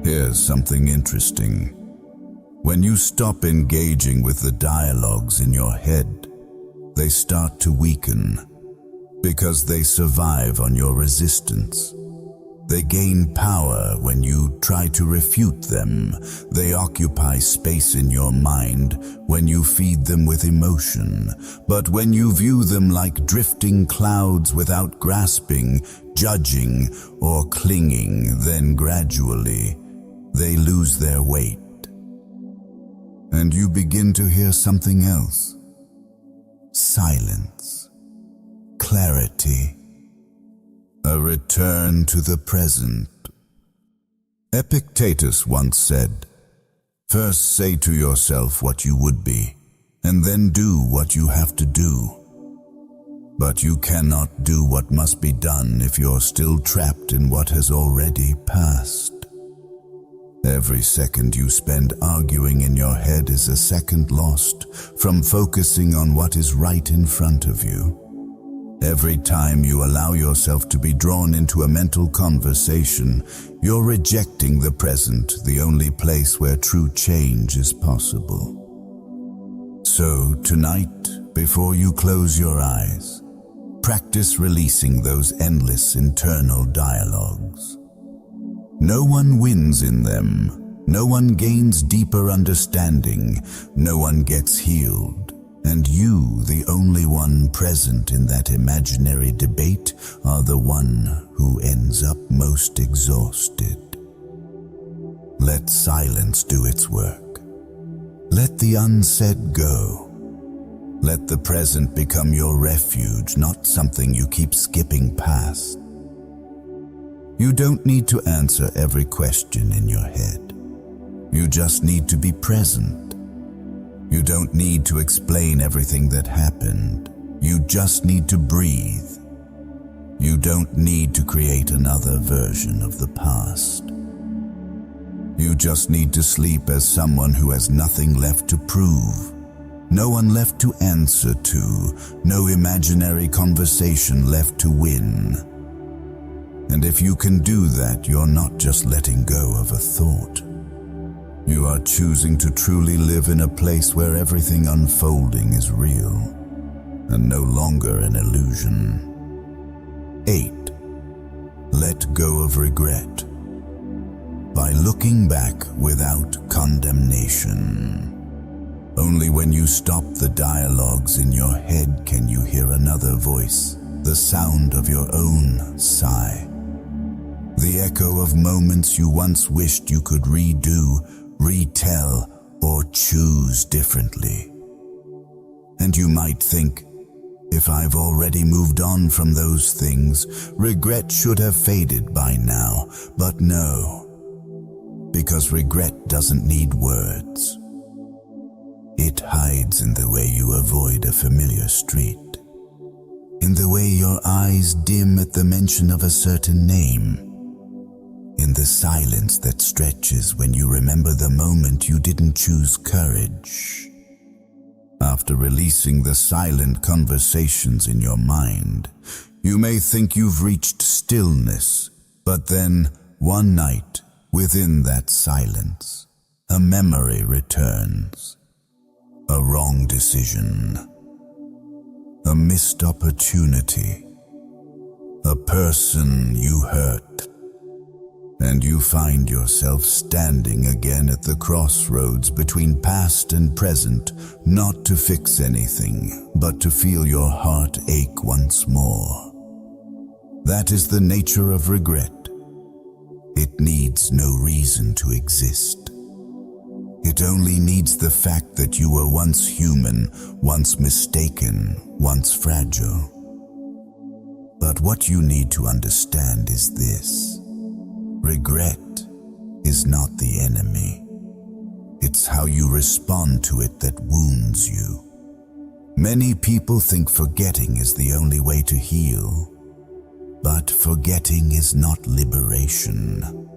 Here's something interesting. When you stop engaging with the dialogues in your head, they start to weaken because they survive on your resistance. They gain power when you try to refute them. They occupy space in your mind when you feed them with emotion. But when you view them like drifting clouds without grasping, judging, or clinging, then gradually they lose their weight. And you begin to hear something else. Silence. Clarity. A return to the present. Epictetus once said, "First say to yourself what you would be, and then do what you have to do. But you cannot do what must be done if you're still trapped in what has already passed." Every second you spend arguing in your head is a second lost from focusing on what is right in front of you. Every time you allow yourself to be drawn into a mental conversation, you're rejecting the present, the only place where true change is possible. So tonight, before you close your eyes, practice releasing those endless internal dialogues. No one wins in them. No one gains deeper understanding. No one gets healed. And you, the only one present in that imaginary debate, are the one who ends up most exhausted. Let silence do its work. Let the unsaid go. Let the present become your refuge, not something you keep skipping past. You don't need to answer every question in your head. You just need to be present. You don't need to explain everything that happened. You just need to breathe. You don't need to create another version of the past. You just need to sleep as someone who has nothing left to prove, no one left to answer to, no imaginary conversation left to win. And if you can do that, you're not just letting go of a thought. You are choosing to truly live in a place where everything unfolding is real and no longer an illusion. 8. Let go of regret. By looking back without condemnation. Only when you stop the dialogues in your head can you hear another voice, the sound of your own sigh. The echo of moments you once wished you could redo, retell, or choose differently. And you might think, if I've already moved on from those things, regret should have faded by now. But no, because regret doesn't need words. It hides in the way you avoid a familiar street, in the way your eyes dim at the mention of a certain name, in the silence that stretches when you remember the moment you didn't choose courage. After releasing the silent conversations in your mind, you may think you've reached stillness, but then one night, within that silence, a memory returns. A wrong decision, a missed opportunity, a person you hurt, and you find yourself standing again at the crossroads between past and present, not to fix anything, but to feel your heart ache once more. That is the nature of regret. It needs no reason to exist. It only needs the fact that you were once human, once mistaken, once fragile. But what you need to understand is this. Regret is not the enemy. It's how you respond to it that wounds you. Many people think forgetting is the only way to heal. But forgetting is not liberation.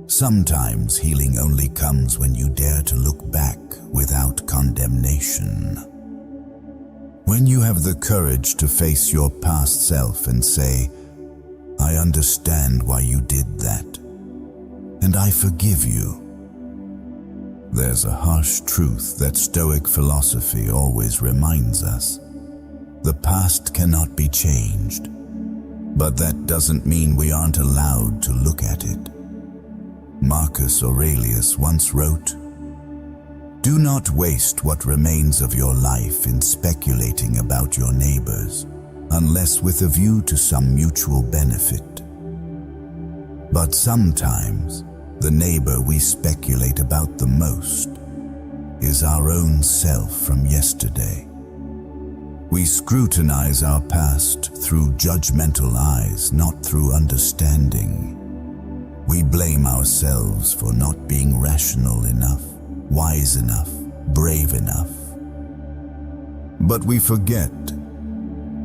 Sometimes healing only comes when you dare to look back without condemnation. When you have the courage to face your past self and say, I understand why you did that, and I forgive you. There's a harsh truth that Stoic philosophy always reminds us. The past cannot be changed, but that doesn't mean we aren't allowed to look at it. Marcus Aurelius once wrote, "Do not waste what remains of your life in speculating about your neighbors, unless with a view to some mutual benefit." But sometimes, the neighbor we speculate about the most is our own self from yesterday. We scrutinize our past through judgmental eyes, not through understanding. We blame ourselves for not being rational enough, wise enough, brave enough. But we forget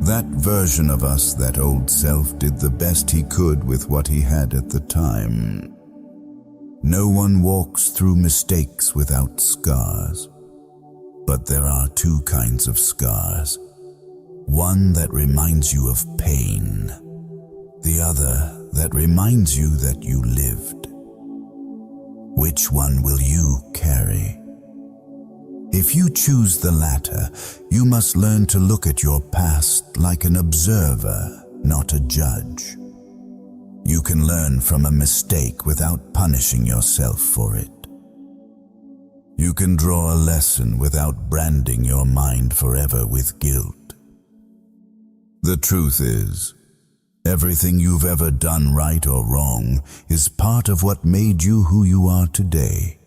that version of us, that old self, did the best he could with what he had at the time. No one walks through mistakes without scars. But there are two kinds of scars. One that reminds you of pain. The other that reminds you that you lived. Which one will you carry? If you choose the latter, you must learn to look at your past like an observer, not a judge. You can learn from a mistake without punishing yourself for it. You can draw a lesson without branding your mind forever with guilt. The truth is, everything you've ever done right or wrong is part of what made you who you are today.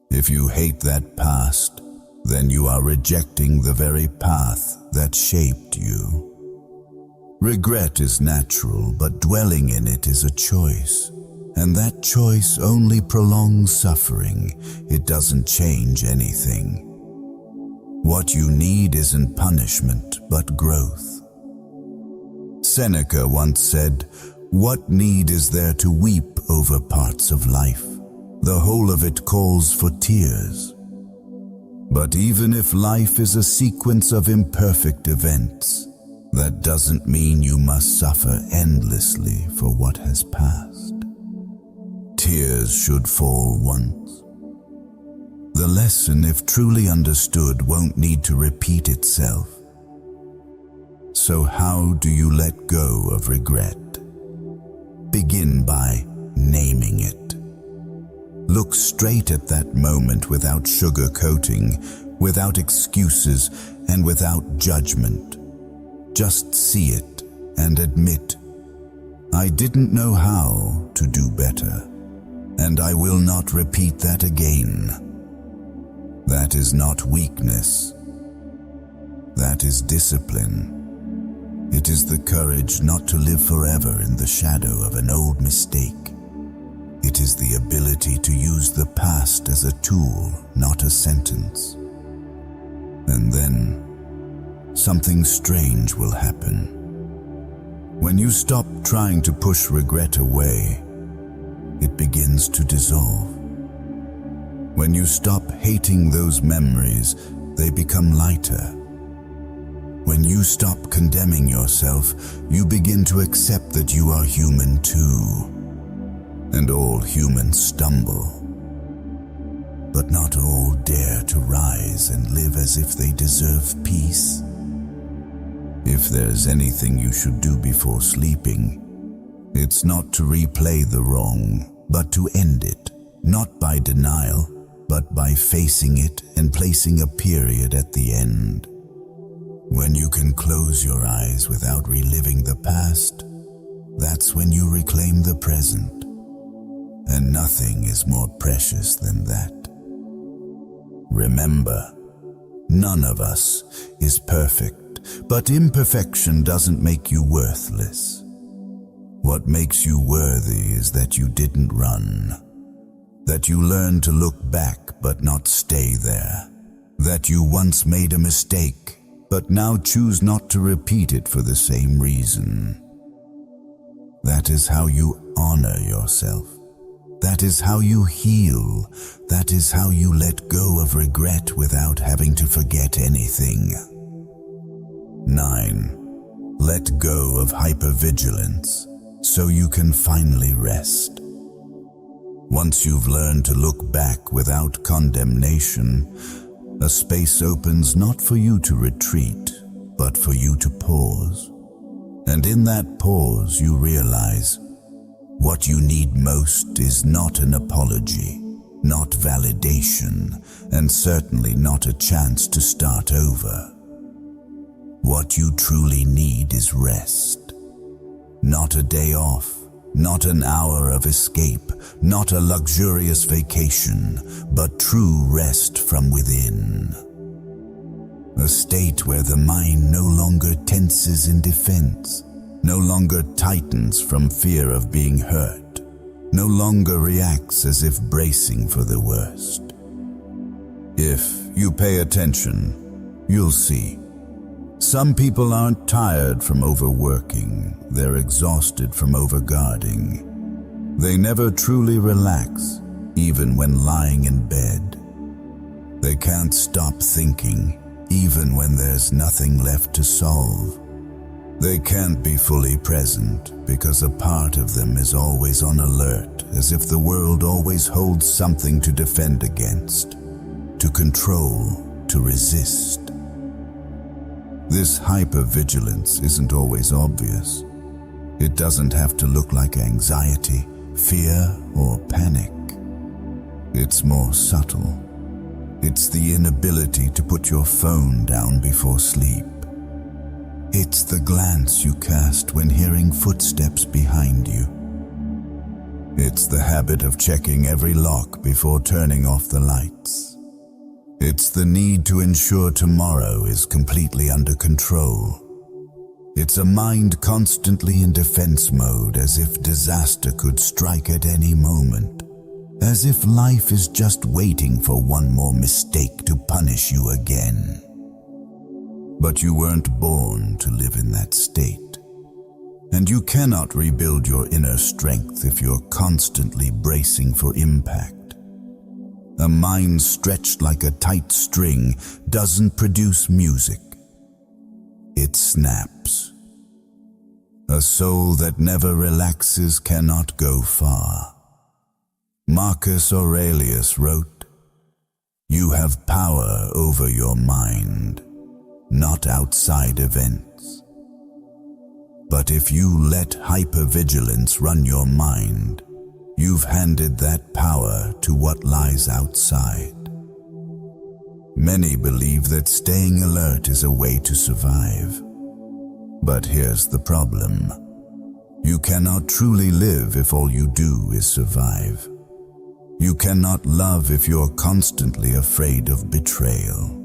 If you hate that past, then you are rejecting the very path that shaped you. Regret is natural, but dwelling in it is a choice. And that choice only prolongs suffering. It doesn't change anything. What you need isn't punishment, but growth. Seneca once said, "What need is there to weep over parts of life? The whole of it calls for tears." But even if life is a sequence of imperfect events, that doesn't mean you must suffer endlessly for what has passed. Tears should fall once. The lesson, if truly understood, won't need to repeat itself. So how do you let go of regret? Begin by naming it. Look straight at that moment without sugarcoating, without excuses, and without judgment. Just see it and admit, I didn't know how to do better, and I will not repeat that again. That is not weakness. That is discipline. It is the courage not to live forever in the shadow of an old mistake. It is the ability to use the past as a tool, not a sentence. And then, something strange will happen. When you stop trying to push regret away, it begins to dissolve. When you stop hating those memories, they become lighter. When you stop condemning yourself, you begin to accept that you are human too. And all humans stumble. But not all dare to rise and live as if they deserve peace. If there's anything you should do before sleeping, it's not to replay the wrong, but to end it, not by denial, but by facing it and placing a period at the end. When you can close your eyes without reliving the past, that's when you reclaim the present. And nothing is more precious than that. Remember, none of us is perfect, but imperfection doesn't make you worthless. What makes you worthy is that you didn't run, that you learned to look back but not stay there, that you once made a mistake but now choose not to repeat it for the same reason. That is how you honor yourself. That is how you heal. That is how you let go of regret without having to forget anything. 9. Let go of hypervigilance so you can finally rest. Once you've learned to look back without condemnation, a space opens not for you to retreat, but for you to pause. And in that pause you realize what you need most is not an apology, not validation, and certainly not a chance to start over. What you truly need is rest. Not a day off, not an hour of escape, not a luxurious vacation, but true rest from within. A state where the mind no longer tenses in defense, no longer tightens from fear of being hurt, no longer reacts as if bracing for the worst. If you pay attention, you'll see. Some people aren't tired from overworking, they're exhausted from overguarding. They never truly relax, even when lying in bed. They can't stop thinking, even when there's nothing left to solve. They can't be fully present because a part of them is always on alert, as if the world always holds something to defend against, to control, to resist. This hypervigilance isn't always obvious. It doesn't have to look like anxiety, fear, or panic. It's more subtle. It's the inability to put your phone down before sleep. It's the glance you cast when hearing footsteps behind you. It's the habit of checking every lock before turning off the lights. It's the need to ensure tomorrow is completely under control. It's a mind constantly in defense mode, as if disaster could strike at any moment, as if life is just waiting for one more mistake to punish you again. But you weren't born to live in that state, and you cannot rebuild your inner strength if you're constantly bracing for impact. A mind stretched like a tight string doesn't produce music. It snaps. A soul that never relaxes cannot go far. Marcus Aurelius wrote, "You have power over your mind, not outside events. But if you let hypervigilance run your mind, you've handed that power to what lies outside. Many believe that staying alert is a way to survive. But here's the problem. You cannot truly live if all you do is survive. You cannot love if you're constantly afraid of betrayal.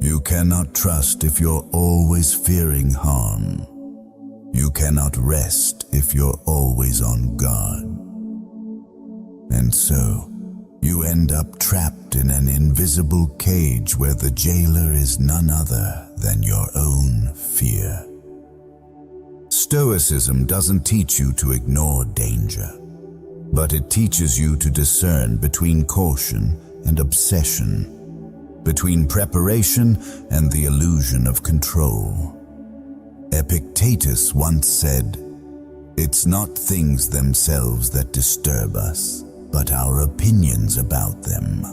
You cannot trust if you're always fearing harm. You cannot rest if you're always on guard. And so, you end up trapped in an invisible cage where the jailer is none other than your own fear. Stoicism doesn't teach you to ignore danger, but it teaches you to discern between caution and obsession, between preparation and the illusion of control. Epictetus once said, "It's not things themselves that disturb us, but our opinions about them."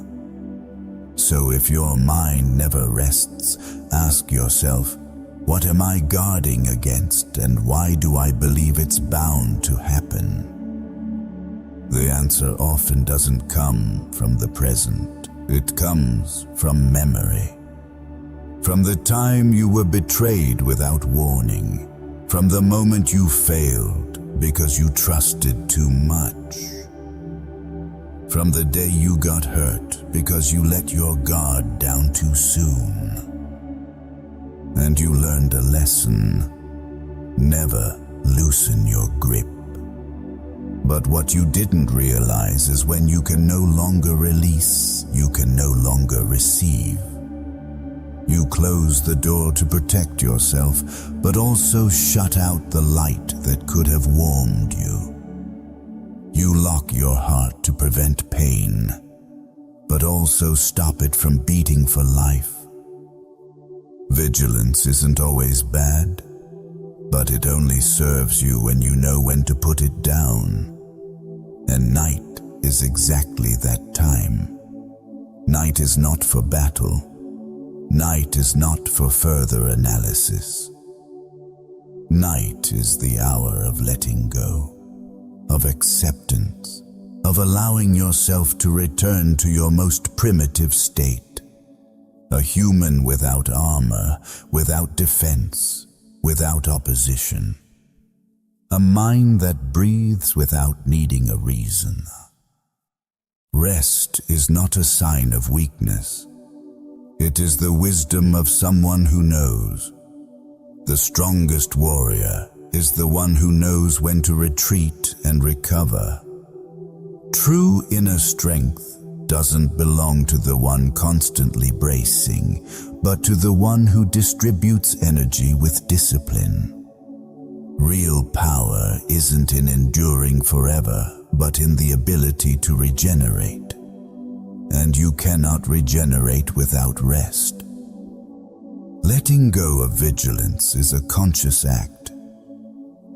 So if your mind never rests, ask yourself, what am I guarding against, and why do I believe it's bound to happen? The answer often doesn't come from the present. It comes from memory. From the time you were betrayed without warning, from the moment you failed because you trusted too much, from the day you got hurt because you let your guard down too soon. And you learned a lesson: never loosen your grip. But what you didn't realize is when you can no longer release, you can no longer receive. You close the door to protect yourself, but also shut out the light that could have warmed you. You lock your heart to prevent pain, but also stop it from beating for life. Vigilance isn't always bad, but it only serves you when you know when to put it down. And night is exactly that time. Night is not for battle. Night is not for further analysis. Night is the hour of letting go, of acceptance, of allowing yourself to return to your most primitive state. A human without armor, without defense, without opposition. A mind that breathes without needing a reason. Rest is not a sign of weakness. It is the wisdom of someone who knows. The strongest warrior is the one who knows when to retreat and recover. True inner strength doesn't belong to the one constantly bracing, but to the one who distributes energy with discipline. Real power isn't in enduring forever, but in the ability to regenerate. And you cannot regenerate without rest. Letting go of vigilance is a conscious act.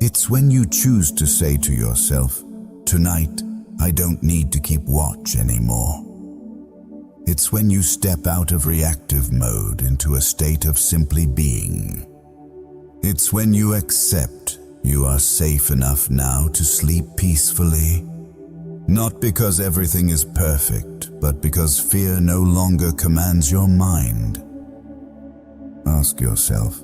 It's when you choose to say to yourself, "Tonight, I don't need to keep watch anymore." It's when you step out of reactive mode into a state of simply being. It's when you accept you are safe enough now to sleep peacefully. Not because everything is perfect, but because fear no longer commands your mind. Ask yourself,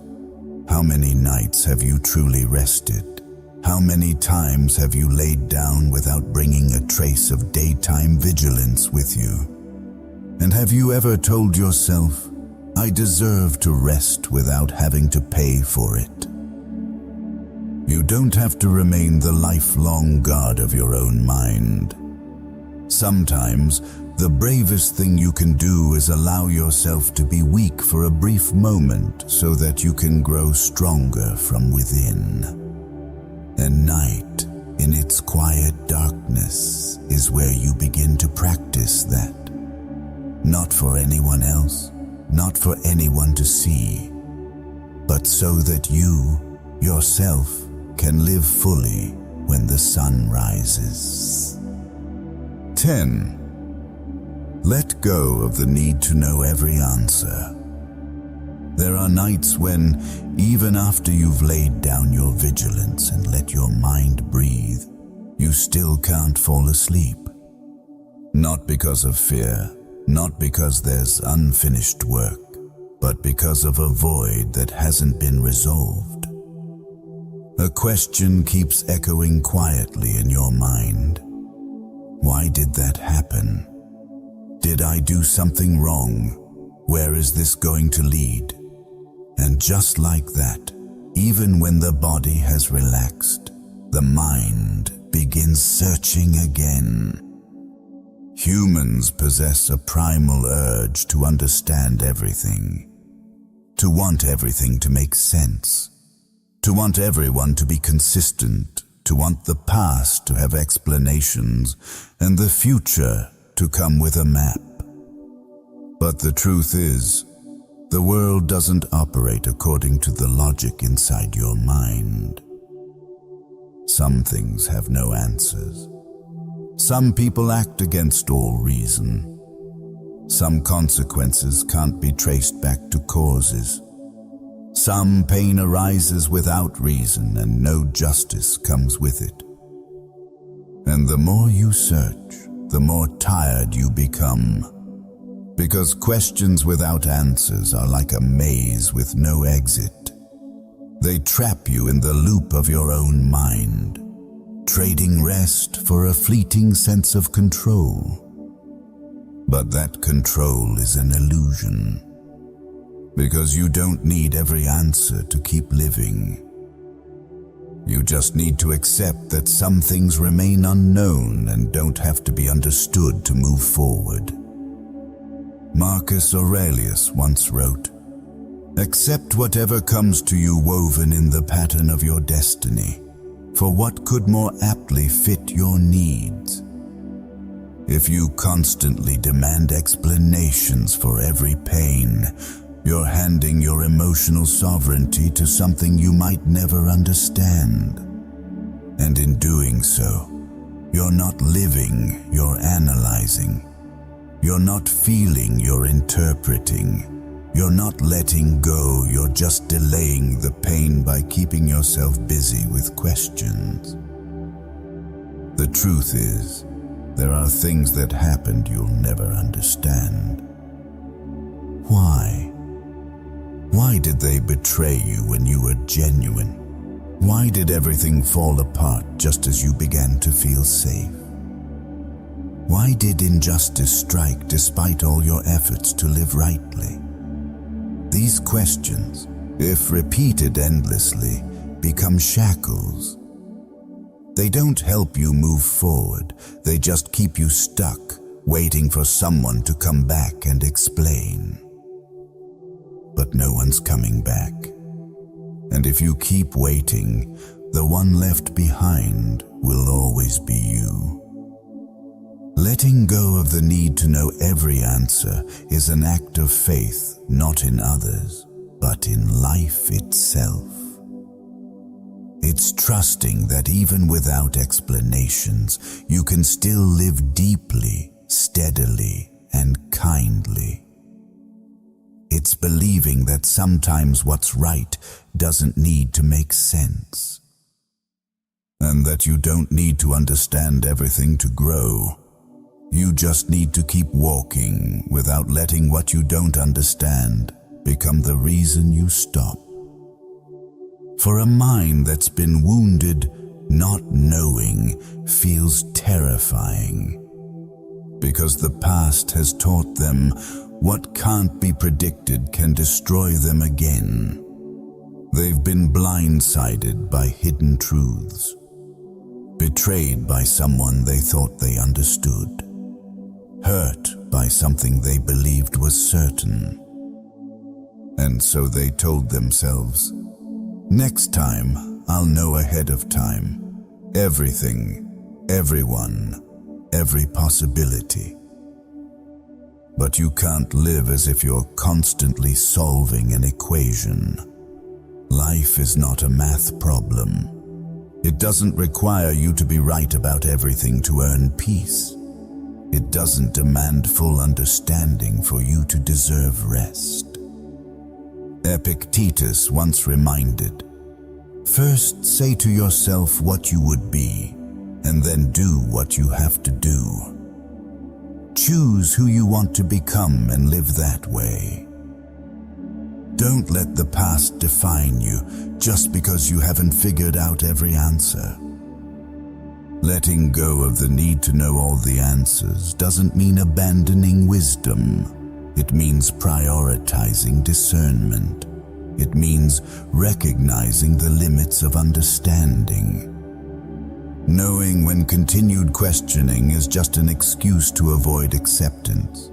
how many nights have you truly rested? How many times have you laid down without bringing a trace of daytime vigilance with you? And have you ever told yourself, "I deserve to rest without having to pay for it"? You don't have to remain the lifelong guard of your own mind. Sometimes, the bravest thing you can do is allow yourself to be weak for a brief moment so that you can grow stronger from within. And night, in its quiet darkness, is where you begin to practice that. Not for anyone else, not for anyone to see, but so that you, yourself, can live fully when the sun rises. 10. Let go of the need to know every answer. There are nights when, even after you've laid down your vigilance and let your mind breathe, you still can't fall asleep. Not because of fear, not because there's unfinished work, but because of a void that hasn't been resolved. A question keeps echoing quietly in your mind. Why did that happen? Did I do something wrong? Where is this going to lead? And just like that, even when the body has relaxed, the mind begins searching again. Humans possess a primal urge to understand everything, to want everything to make sense, to want everyone to be consistent, to want the past to have explanations, and the future to come with a map. But the truth is, the world doesn't operate according to the logic inside your mind. Some things have no answers. Some people act against all reason. Some consequences can't be traced back to causes. Some pain arises without reason and no justice comes with it. And the more you search, the more tired you become. Because questions without answers are like a maze with no exit. They trap you in the loop of your own mind, trading rest for a fleeting sense of control. But that control is an illusion, because you don't need every answer to keep living. You just need to accept that some things remain unknown and don't have to be understood to move forward. Marcus Aurelius once wrote, "Accept whatever comes to you woven in the pattern of your destiny, for what could more aptly fit your needs?" If you constantly demand explanations for every pain, you're handing your emotional sovereignty to something you might never understand. And in doing so, you're not living, you're analyzing. You're not feeling, you're interpreting. You're not letting go, you're just delaying the pain by keeping yourself busy with questions. The truth is, there are things that happened you'll never understand. Why? Why did they betray you when you were genuine? Why did everything fall apart just as you began to feel safe? Why did injustice strike despite all your efforts to live rightly? These questions, if repeated endlessly, become shackles. They don't help you move forward, they just keep you stuck, waiting for someone to come back and explain. But no one's coming back. And if you keep waiting, the one left behind will always be you. Letting go of the need to know every answer is an act of faith, not in others, but in life itself. It's trusting that even without explanations, you can still live deeply, steadily, and kindly. It's believing that sometimes what's right doesn't need to make sense, and that you don't need to understand everything to grow. You just need to keep walking without letting what you don't understand become the reason you stop. For a mind that's been wounded, not knowing feels terrifying, because the past has taught them what can't be predicted can destroy them again. They've been blindsided by hidden truths, betrayed by someone they thought they understood, hurt by something they believed was certain. And so they told themselves, "Next time, I'll know ahead of time. Everything, everyone, every possibility." But you can't live as if you're constantly solving an equation. Life is not a math problem. It doesn't require you to be right about everything to earn peace. It doesn't demand full understanding for you to deserve rest. Epictetus once reminded, "First say to yourself what you would be, and then do what you have to do. Choose who you want to become and live that way. Don't let the past define you just because you haven't figured out every answer. Letting go of the need to know all the answers doesn't mean abandoning wisdom. It means prioritizing discernment. It means recognizing the limits of understanding. Knowing when continued questioning is just an excuse to avoid acceptance.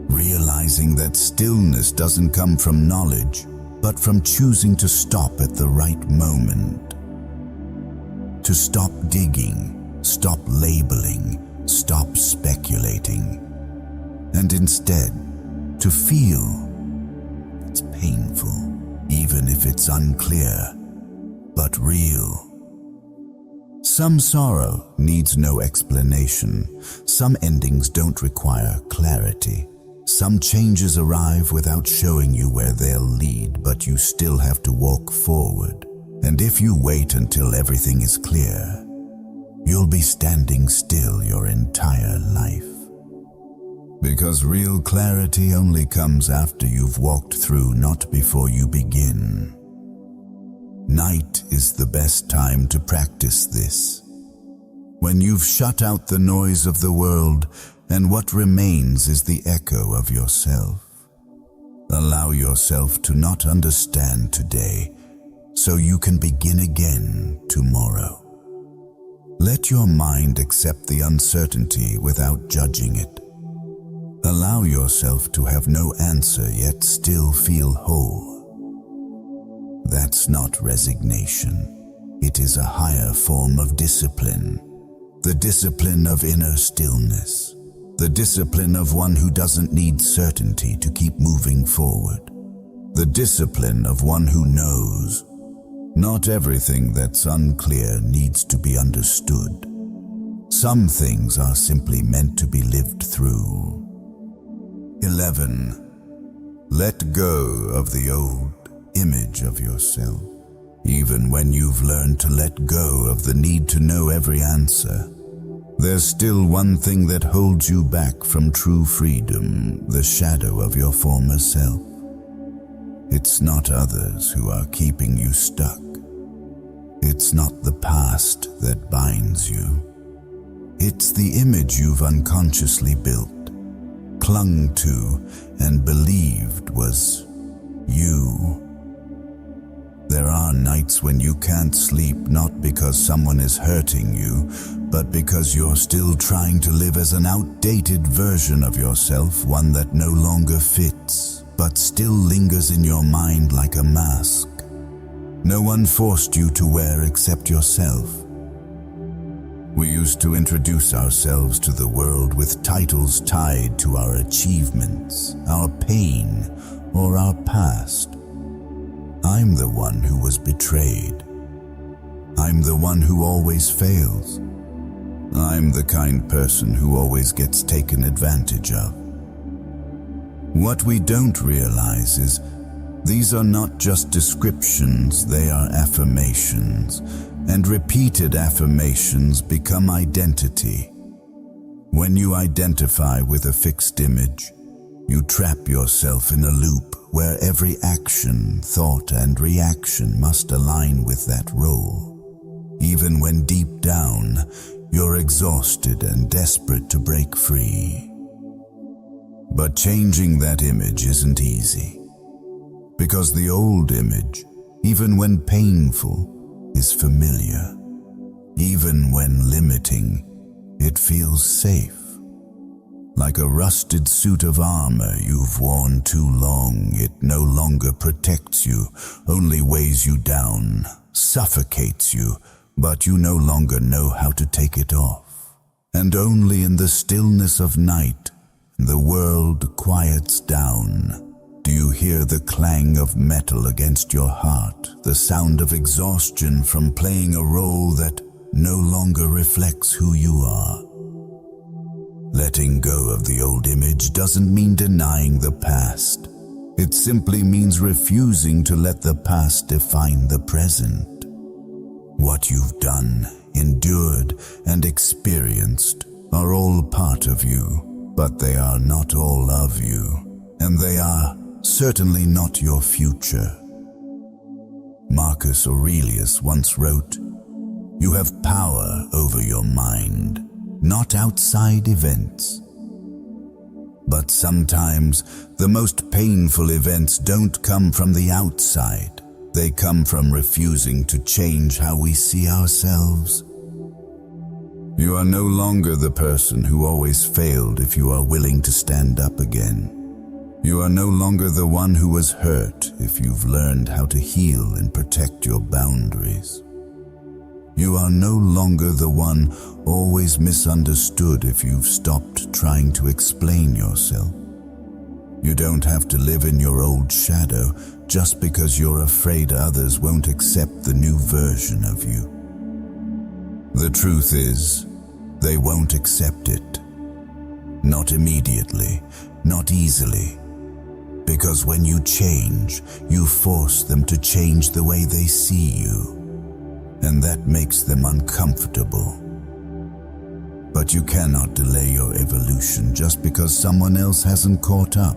Realizing that stillness doesn't come from knowledge, but from choosing to stop at the right moment. To stop digging, stop labeling, stop speculating, and instead to feel. It's painful, even if it's unclear, but real. Some sorrow needs no explanation. Some endings don't require clarity. Some changes arrive without showing you where they'll lead, but you still have to walk forward. And if you wait until everything is clear, you'll be standing still your entire life. Because real clarity only comes after you've walked through, not before you begin. Night is the best time to practice this. When you've shut out the noise of the world, and what remains is the echo of yourself. Allow yourself to not understand today, so you can begin again tomorrow. Let your mind accept the uncertainty without judging it. Allow yourself to have no answer yet still feel whole. That's not resignation. It is a higher form of discipline. The discipline of inner stillness. The discipline of one who doesn't need certainty to keep moving forward. The discipline of one who knows not everything that's unclear needs to be understood. Some things are simply meant to be lived through. 11. Let go of the old image of yourself. Even when you've learned to let go of the need to know every answer, there's still one thing that holds you back from true freedom, the shadow of your former self. It's not others who are keeping you stuck. It's not the past that binds you. It's the image you've unconsciously built, clung to, and believed was you. There are nights when you can't sleep, not because someone is hurting you, but because you're still trying to live as an outdated version of yourself, one that no longer fits, but still lingers in your mind like a mask. No one forced you to wear except yourself. We used to introduce ourselves to the world with titles tied to our achievements, our pain, or our past. I'm the one who was betrayed. I'm the one who always fails. I'm the kind person who always gets taken advantage of. What we don't realize is these are not just descriptions, they are affirmations, and repeated affirmations become identity. When you identify with a fixed image, you trap yourself in a loop where every action, thought, and reaction must align with that role, even when deep down you're exhausted and desperate to break free. But changing that image isn't easy, because the old image, even when painful, is familiar. Even when limiting, it feels safe. Like a rusted suit of armor you've worn too long, it no longer protects you, only weighs you down, suffocates you, but you no longer know how to take it off. And only in the stillness of night, the world quiets down, do you hear the clang of metal against your heart, the sound of exhaustion from playing a role that no longer reflects who you are. Letting go of the old image doesn't mean denying the past. It simply means refusing to let the past define the present. What you've done, endured, and experienced are all part of you, but they are not all of you, and they are certainly not your future. Marcus Aurelius once wrote, "You have power over your mind, not outside events." But sometimes the most painful events don't come from the outside. They come from refusing to change how we see ourselves. You are no longer the person who always failed if you are willing to stand up again. You are no longer the one who was hurt if you've learned how to heal and protect your boundaries. You are no longer the one always misunderstood if you've stopped trying to explain yourself. You don't have to live in your old shadow just because you're afraid others won't accept the new version of you. The truth is, they won't accept it. Not immediately, not easily. Because when you change, you force them to change the way they see you. And that makes them uncomfortable. But you cannot delay your evolution just because someone else hasn't caught up.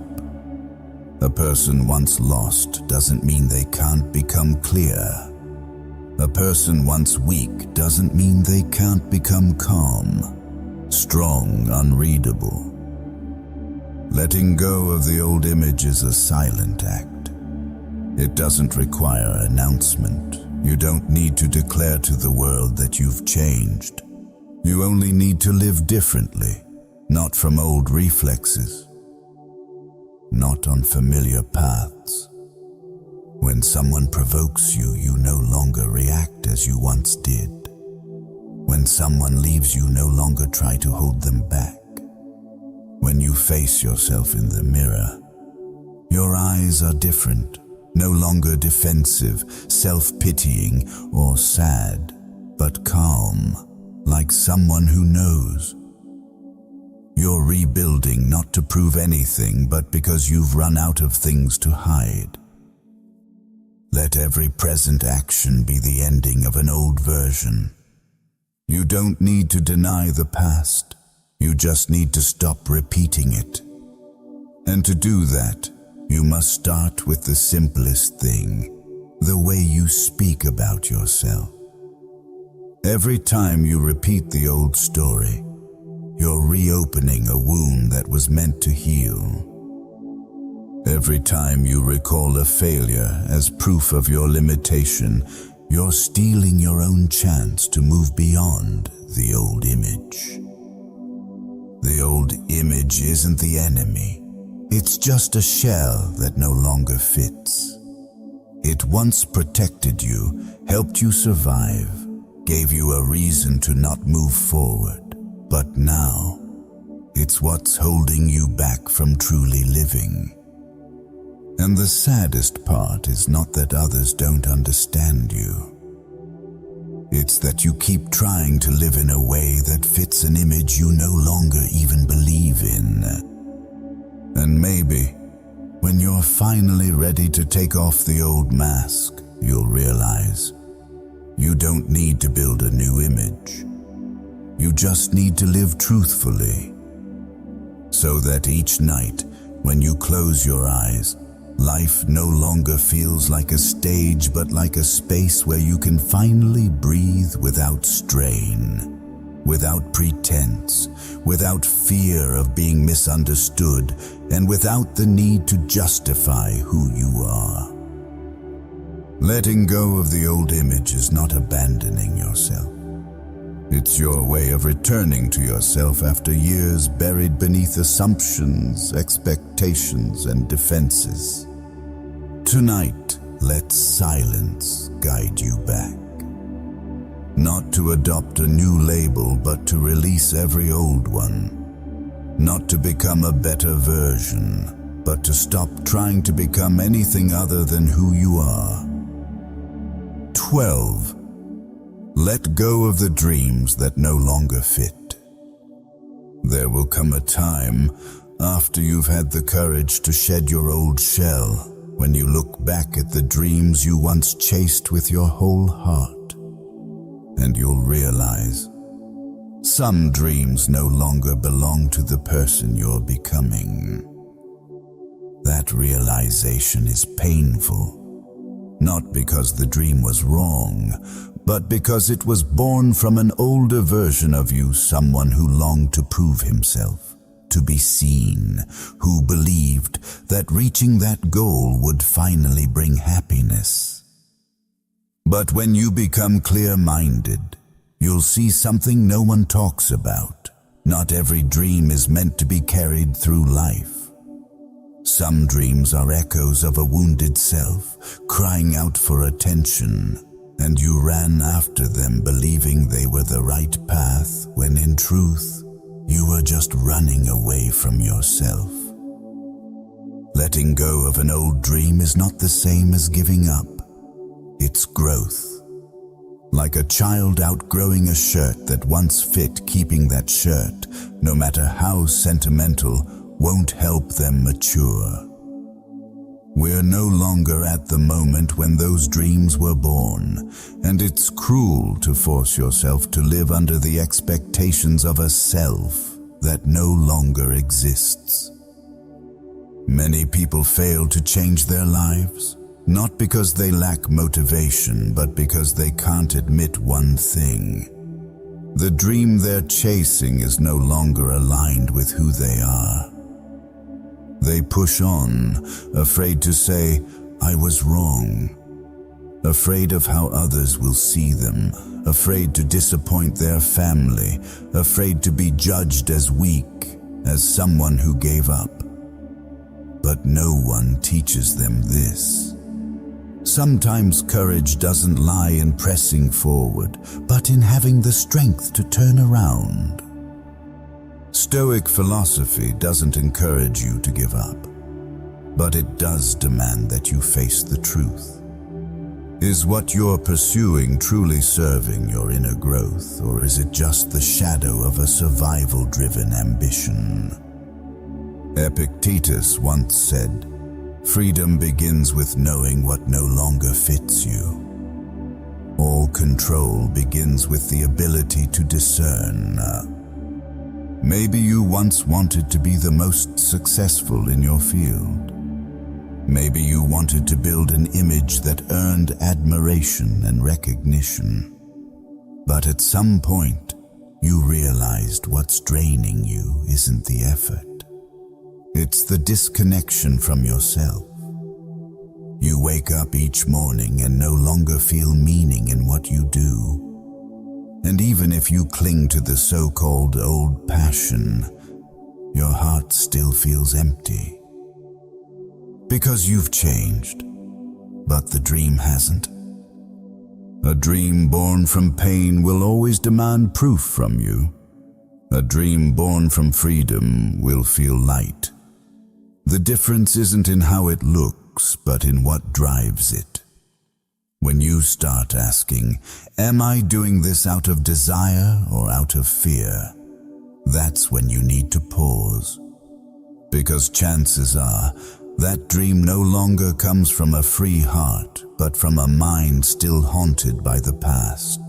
A person once lost doesn't mean they can't become clear. A person once weak doesn't mean they can't become calm, strong, unreadable. Letting go of the old image is a silent act. It doesn't require announcement. You don't need to declare to the world that you've changed. You only need to live differently, not from old reflexes, not on familiar paths. When someone provokes you, you no longer react as you once did. When someone leaves you, no longer try to hold them back. When you face yourself in the mirror, your eyes are different, no longer defensive, self-pitying, or sad, but calm, like someone who knows. You're rebuilding not to prove anything, but because you've run out of things to hide. Let every present action be the ending of an old version. You don't need to deny the past. You just need to stop repeating it. And to do that, you must start with the simplest thing, the way you speak about yourself. Every time you repeat the old story, you're reopening a wound that was meant to heal. Every time you recall a failure as proof of your limitation, you're stealing your own chance to move beyond the old image. The old image isn't the enemy. It's just a shell that no longer fits. It once protected you, helped you survive, gave you a reason to not move forward. But now, it's what's holding you back from truly living. And the saddest part is not that others don't understand you. It's that you keep trying to live in a way that fits an image you no longer even believe in. And maybe, when you're finally ready to take off the old mask, you'll realize you don't need to build a new image. You just need to live truthfully, so that each night, when you close your eyes, life no longer feels like a stage, but like a space where you can finally breathe without strain, without pretense, without fear of being misunderstood, and without the need to justify who you are. Letting go of the old image is not abandoning yourself. It's your way of returning to yourself after years buried beneath assumptions, expectations, and defenses. Tonight, let silence guide you back. Not to adopt a new label, but to release every old one. Not to become a better version, but to stop trying to become anything other than who you are. 12. Let go of the dreams that no longer fit. There will come a time, after you've had the courage to shed your old shell, when you look back at the dreams you once chased with your whole heart. and you'll realize some dreams no longer belong to the person you're becoming. That realization is painful, not because the dream was wrong, but because it was born from an older version of you, someone who longed to prove himself, to be seen, who believed that reaching that goal would finally bring happiness. But when you become clear-minded, you'll see something no one talks about. Not every dream is meant to be carried through life. Some dreams are echoes of a wounded self, crying out for attention, and you ran after them believing they were the right path, when in truth, you were just running away from yourself. Letting go of an old dream is not the same as giving up. It's growth. Like a child outgrowing a shirt that once fit, keeping that shirt, no matter how sentimental, won't help them mature. We're no longer at the moment when those dreams were born, and it's cruel to force yourself to live under the expectations of a self that no longer exists. Many people fail to change their lives, not because they lack motivation, but because they can't admit one thing. The dream they're chasing is no longer aligned with who they are. They push on, afraid to say, "I was wrong," afraid of how others will see them, afraid to disappoint their family, afraid to be judged as weak, as someone who gave up. But no one teaches them this. Sometimes courage doesn't lie in pressing forward, but in having the strength to turn around. Stoic philosophy doesn't encourage you to give up, but it does demand that you face the truth. Is what you're pursuing truly serving your inner growth, or is it just the shadow of a survival-driven ambition? Epictetus once said, "Freedom begins with knowing what no longer fits you. All control begins with the ability to discern." Maybe you once wanted to be the most successful in your field. Maybe you wanted to build an image that earned admiration and recognition. But at some point, you realized what's draining you isn't the effort. It's the disconnection from yourself. You wake up each morning and no longer feel meaning in what you do. And even if you cling to the so-called old passion, your heart still feels empty. Because you've changed, but the dream hasn't. A dream born from pain will always demand proof from you. A dream born from freedom will feel light. The difference isn't in how it looks, but in what drives it. When you start asking, "Am I doing this out of desire or out of fear?" that's when you need to pause. Because chances are, that dream no longer comes from a free heart, but from a mind still haunted by the past.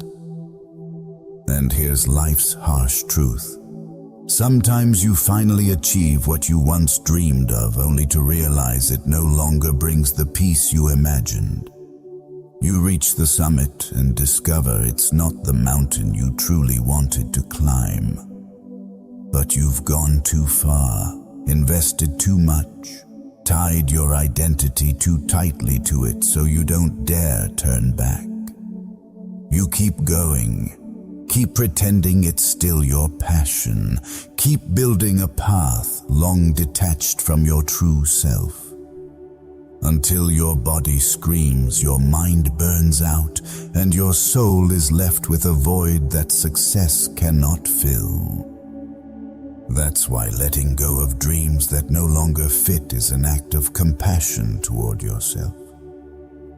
And here's life's harsh truth. Sometimes you finally achieve what you once dreamed of, only to realize it no longer brings the peace you imagined. You reach the summit and discover it's not the mountain you truly wanted to climb. But you've gone too far, invested too much, tied your identity too tightly to it so you don't dare turn back. You keep going. Keep pretending it's still your passion. Keep building a path long detached from your true self. Until your body screams, your mind burns out, and your soul is left with a void that success cannot fill. That's why letting go of dreams that no longer fit is an act of compassion toward yourself.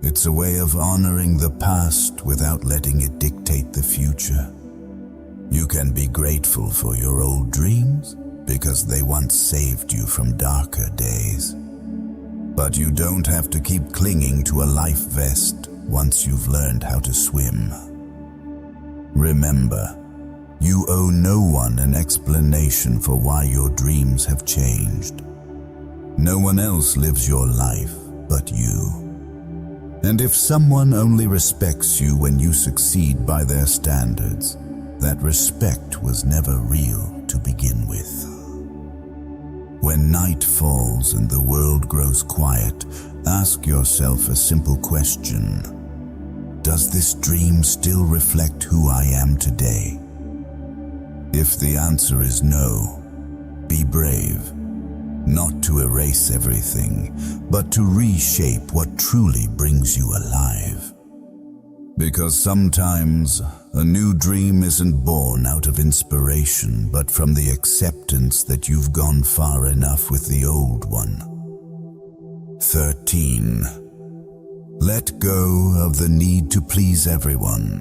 It's a way of honoring the past without letting it dictate the future. You can be grateful for your old dreams because they once saved you from darker days. But you don't have to keep clinging to a life vest once you've learned how to swim. Remember, you owe no one an explanation for why your dreams have changed. No one else lives your life but you. And if someone only respects you when you succeed by their standards, that respect was never real to begin with. When night falls and the world grows quiet, ask yourself a simple question. Does this dream still reflect who I am today? If the answer is no, be brave. Not to erase everything, but to reshape what truly brings you alive. Because sometimes a new dream isn't born out of inspiration, but from the acceptance that you've gone far enough with the old one. 13. Let go of the need to please everyone.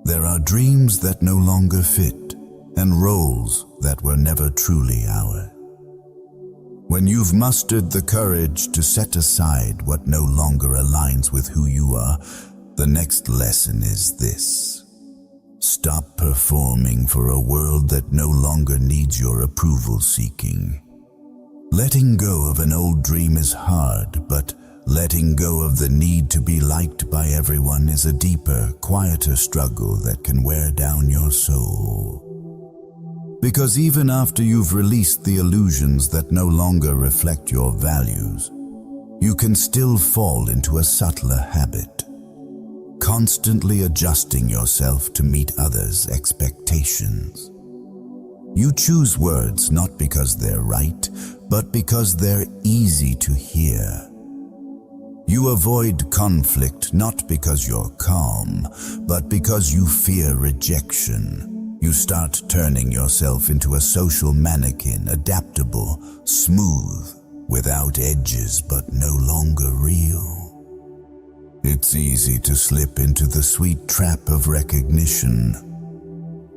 There are dreams that no longer fit, and roles that were never truly ours. When you've mustered the courage to set aside what no longer aligns with who you are, the next lesson is this. Stop performing for a world that no longer needs your approval seeking. Letting go of an old dream is hard, but letting go of the need to be liked by everyone is a deeper, quieter struggle that can wear down your soul. Because even after you've released the illusions that no longer reflect your values, you can still fall into a subtler habit, constantly adjusting yourself to meet others' expectations. You choose words not because they're right, but because they're easy to hear. You avoid conflict not because you're calm, but because you fear rejection. You start turning yourself into a social mannequin, adaptable, smooth, without edges but no longer real. It's easy to slip into the sweet trap of recognition.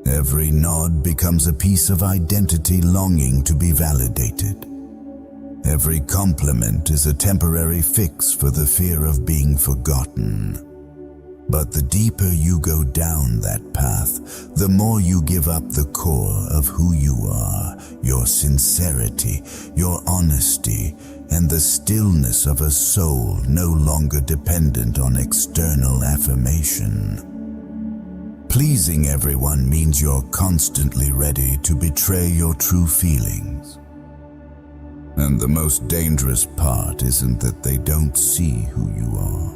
Every nod becomes a piece of identity longing to be validated. Every compliment is a temporary fix for the fear of being forgotten. But the deeper you go down that path, the more you give up the core of who you are, your sincerity, your honesty, and the stillness of a soul no longer dependent on external affirmation. Pleasing everyone means you're constantly ready to betray your true feelings. And the most dangerous part isn't that they don't see who you are.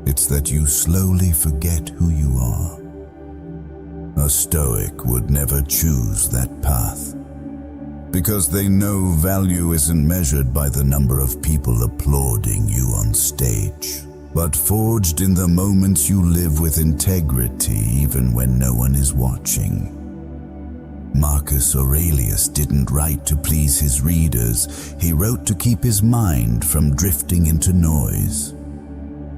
It's that you slowly forget who you are. A Stoic would never choose that path, because they know value isn't measured by the number of people applauding you on stage, but forged in the moments you live with integrity even when no one is watching. Marcus Aurelius didn't write to please his readers, he wrote to keep his mind from drifting into noise.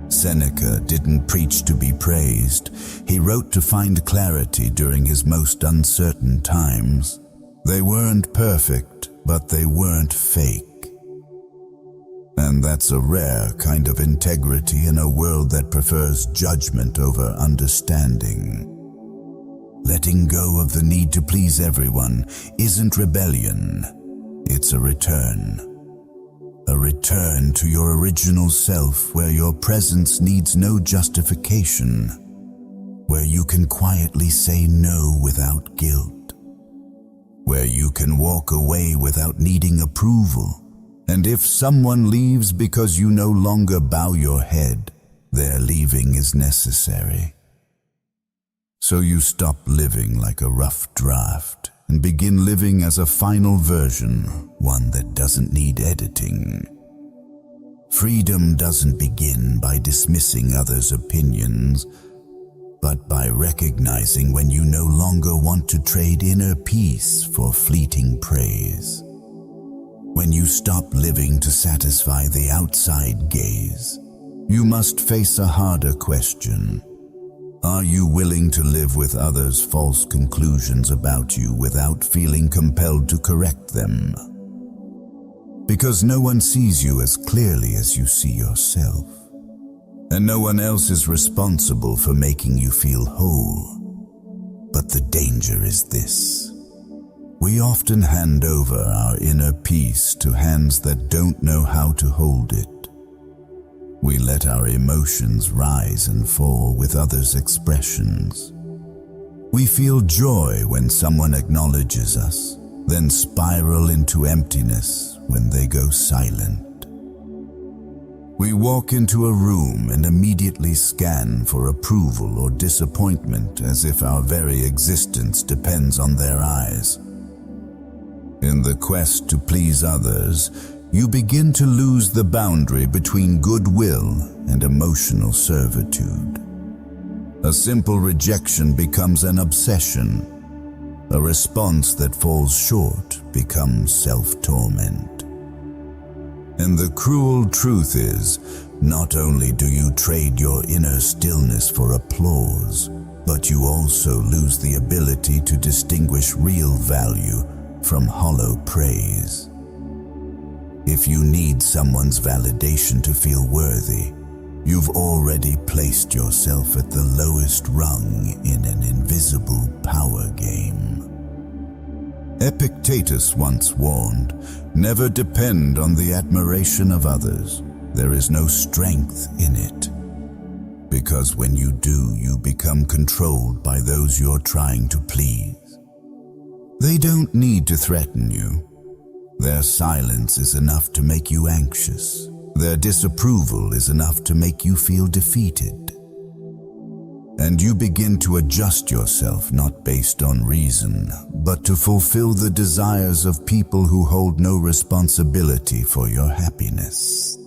Seneca didn't preach to be praised, he wrote to find clarity during his most uncertain times. They weren't perfect, but they weren't fake. And that's a rare kind of integrity in a world that prefers judgment over understanding. Letting go of the need to please everyone isn't rebellion, it's a return. A return to your original self where your presence needs no justification, where you can quietly say no without guilt, where you can walk away without needing approval. And if someone leaves because you no longer bow your head, their leaving is necessary. So you stop living like a rough draft and begin living as a final version, one that doesn't need editing. Freedom doesn't begin by dismissing others' opinions, but by recognizing when you no longer want to trade inner peace for fleeting praise. When you stop living to satisfy the outside gaze, you must face a harder question. Are you willing to live with others' false conclusions about you without feeling compelled to correct them? Because no one sees you as clearly as you see yourself. and no one else is responsible for making you feel whole. But the danger is this. We often hand over our inner peace to hands that don't know how to hold it. We let our emotions rise and fall with others' expressions. We feel joy when someone acknowledges us, then spiral into emptiness when they go silent. We walk into a room and immediately scan for approval or disappointment as if our very existence depends on their eyes. In the quest to please others, you begin to lose the boundary between goodwill and emotional servitude. A simple rejection becomes an obsession. A response that falls short becomes self-torment. And the cruel truth is, not only do you trade your inner stillness for applause, but you also lose the ability to distinguish real value from hollow praise. If you need someone's validation to feel worthy, you've already placed yourself at the lowest rung in an invisible power game. Epictetus once warned, "Never depend on the admiration of others. There is no strength in it." Because when you do, you become controlled by those you're trying to please. They don't need to threaten you. Their silence is enough to make you anxious. Their disapproval is enough to make you feel defeated. And you begin to adjust yourself not based on reason, but to fulfill the desires of people who hold no responsibility for your happiness.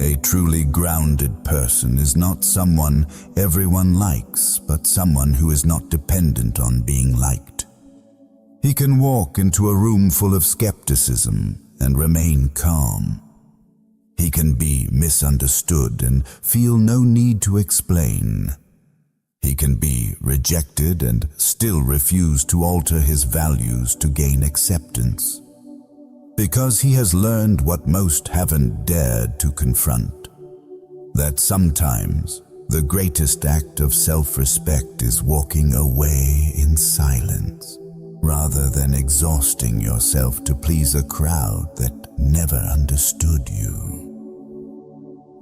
A truly grounded person is not someone everyone likes, but someone who is not dependent on being liked. He can walk into a room full of skepticism and remain calm. He can be misunderstood and feel no need to explain. He can be rejected and still refuse to alter his values to gain acceptance. Because he has learned what most haven't dared to confront, that sometimes the greatest act of self-respect is walking away in silence, rather than exhausting yourself to please a crowd that never understood you.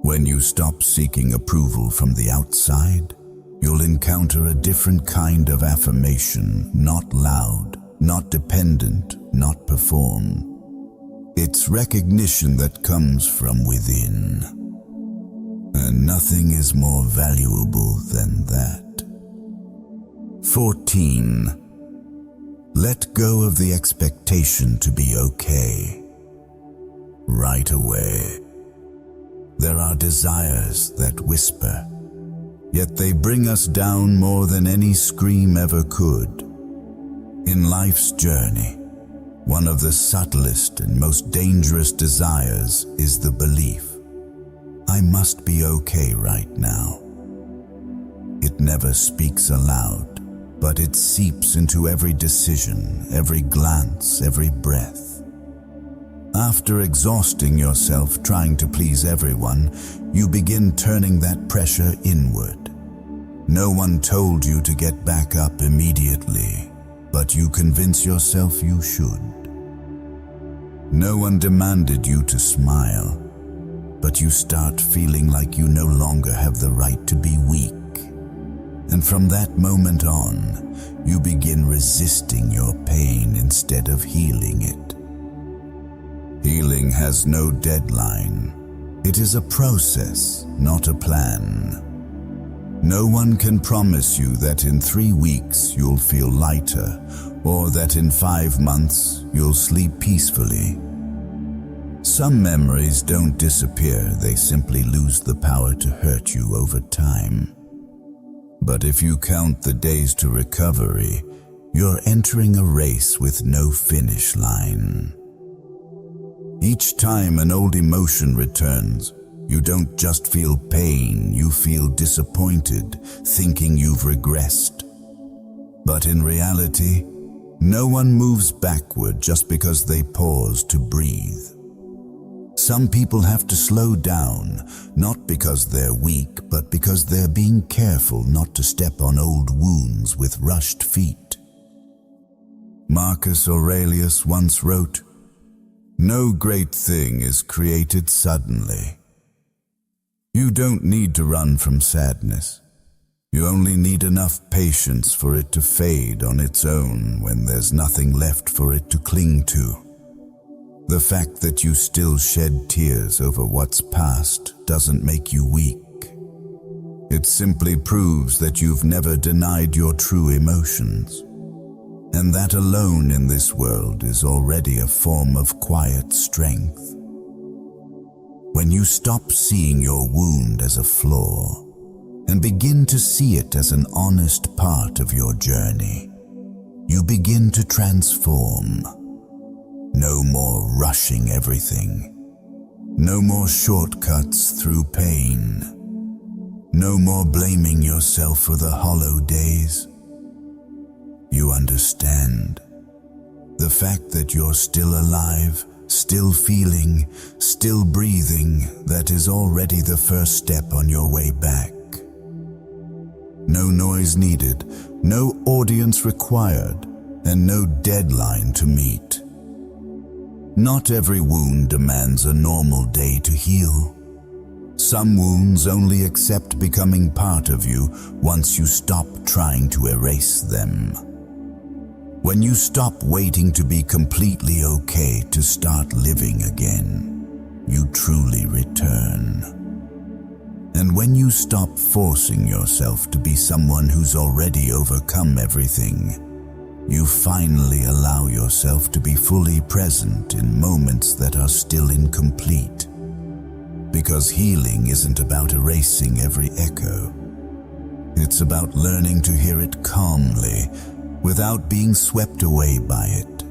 When you stop seeking approval from the outside, you'll encounter a different kind of affirmation, not loud, not dependent, not performed. It's recognition that comes from within. And nothing is more valuable than that. 14. Let go of the expectation to be okay. Right away. There are desires that whisper, yet they bring us down more than any scream ever could. In life's journey, one of the subtlest and most dangerous desires is the belief, I must be okay right now. It never speaks aloud, but it seeps into every decision, every glance, every breath. After exhausting yourself trying to please everyone, you begin turning that pressure inward. No one told you to get back up immediately, but you convince yourself you should. No one demanded you to smile, but you start feeling like you no longer have the right to be weak. And from that moment on, you begin resisting your pain instead of healing it. Healing has no deadline. It is a process, not a plan. No one can promise you that in 3 weeks you'll feel lighter, or that in 5 months you'll sleep peacefully. Some memories don't disappear, they simply lose the power to hurt you over time. But if you count the days to recovery, you're entering a race with no finish line. Each time an old emotion returns, you don't just feel pain, you feel disappointed, thinking you've regressed. But in reality, no one moves backward just because they pause to breathe. Some people have to slow down, not because they're weak, but because they're being careful not to step on old wounds with rushed feet. Marcus Aurelius once wrote, "No great thing is created suddenly." You don't need to run from sadness. You only need enough patience for it to fade on its own when there's nothing left for it to cling to. The fact that you still shed tears over what's past doesn't make you weak. It simply proves that you've never denied your true emotions. And that alone in this world is already a form of quiet strength. When you stop seeing your wound as a flaw and begin to see it as an honest part of your journey, you begin to transform. No more rushing everything. No more shortcuts through pain. No more blaming yourself for the hollow days. You understand. The fact that you're still alive, still feeling, still breathing, that is already the first step on your way back. No noise needed, no audience required, and no deadline to meet. Not every wound demands a normal day to heal. Some wounds only accept becoming part of you once you stop trying to erase them. When you stop waiting to be completely okay to start living again, you truly return. And when you stop forcing yourself to be someone who's already overcome everything, you finally allow yourself to be fully present in moments that are still incomplete. Because healing isn't about erasing every echo. It's about learning to hear it calmly, without being swept away by it.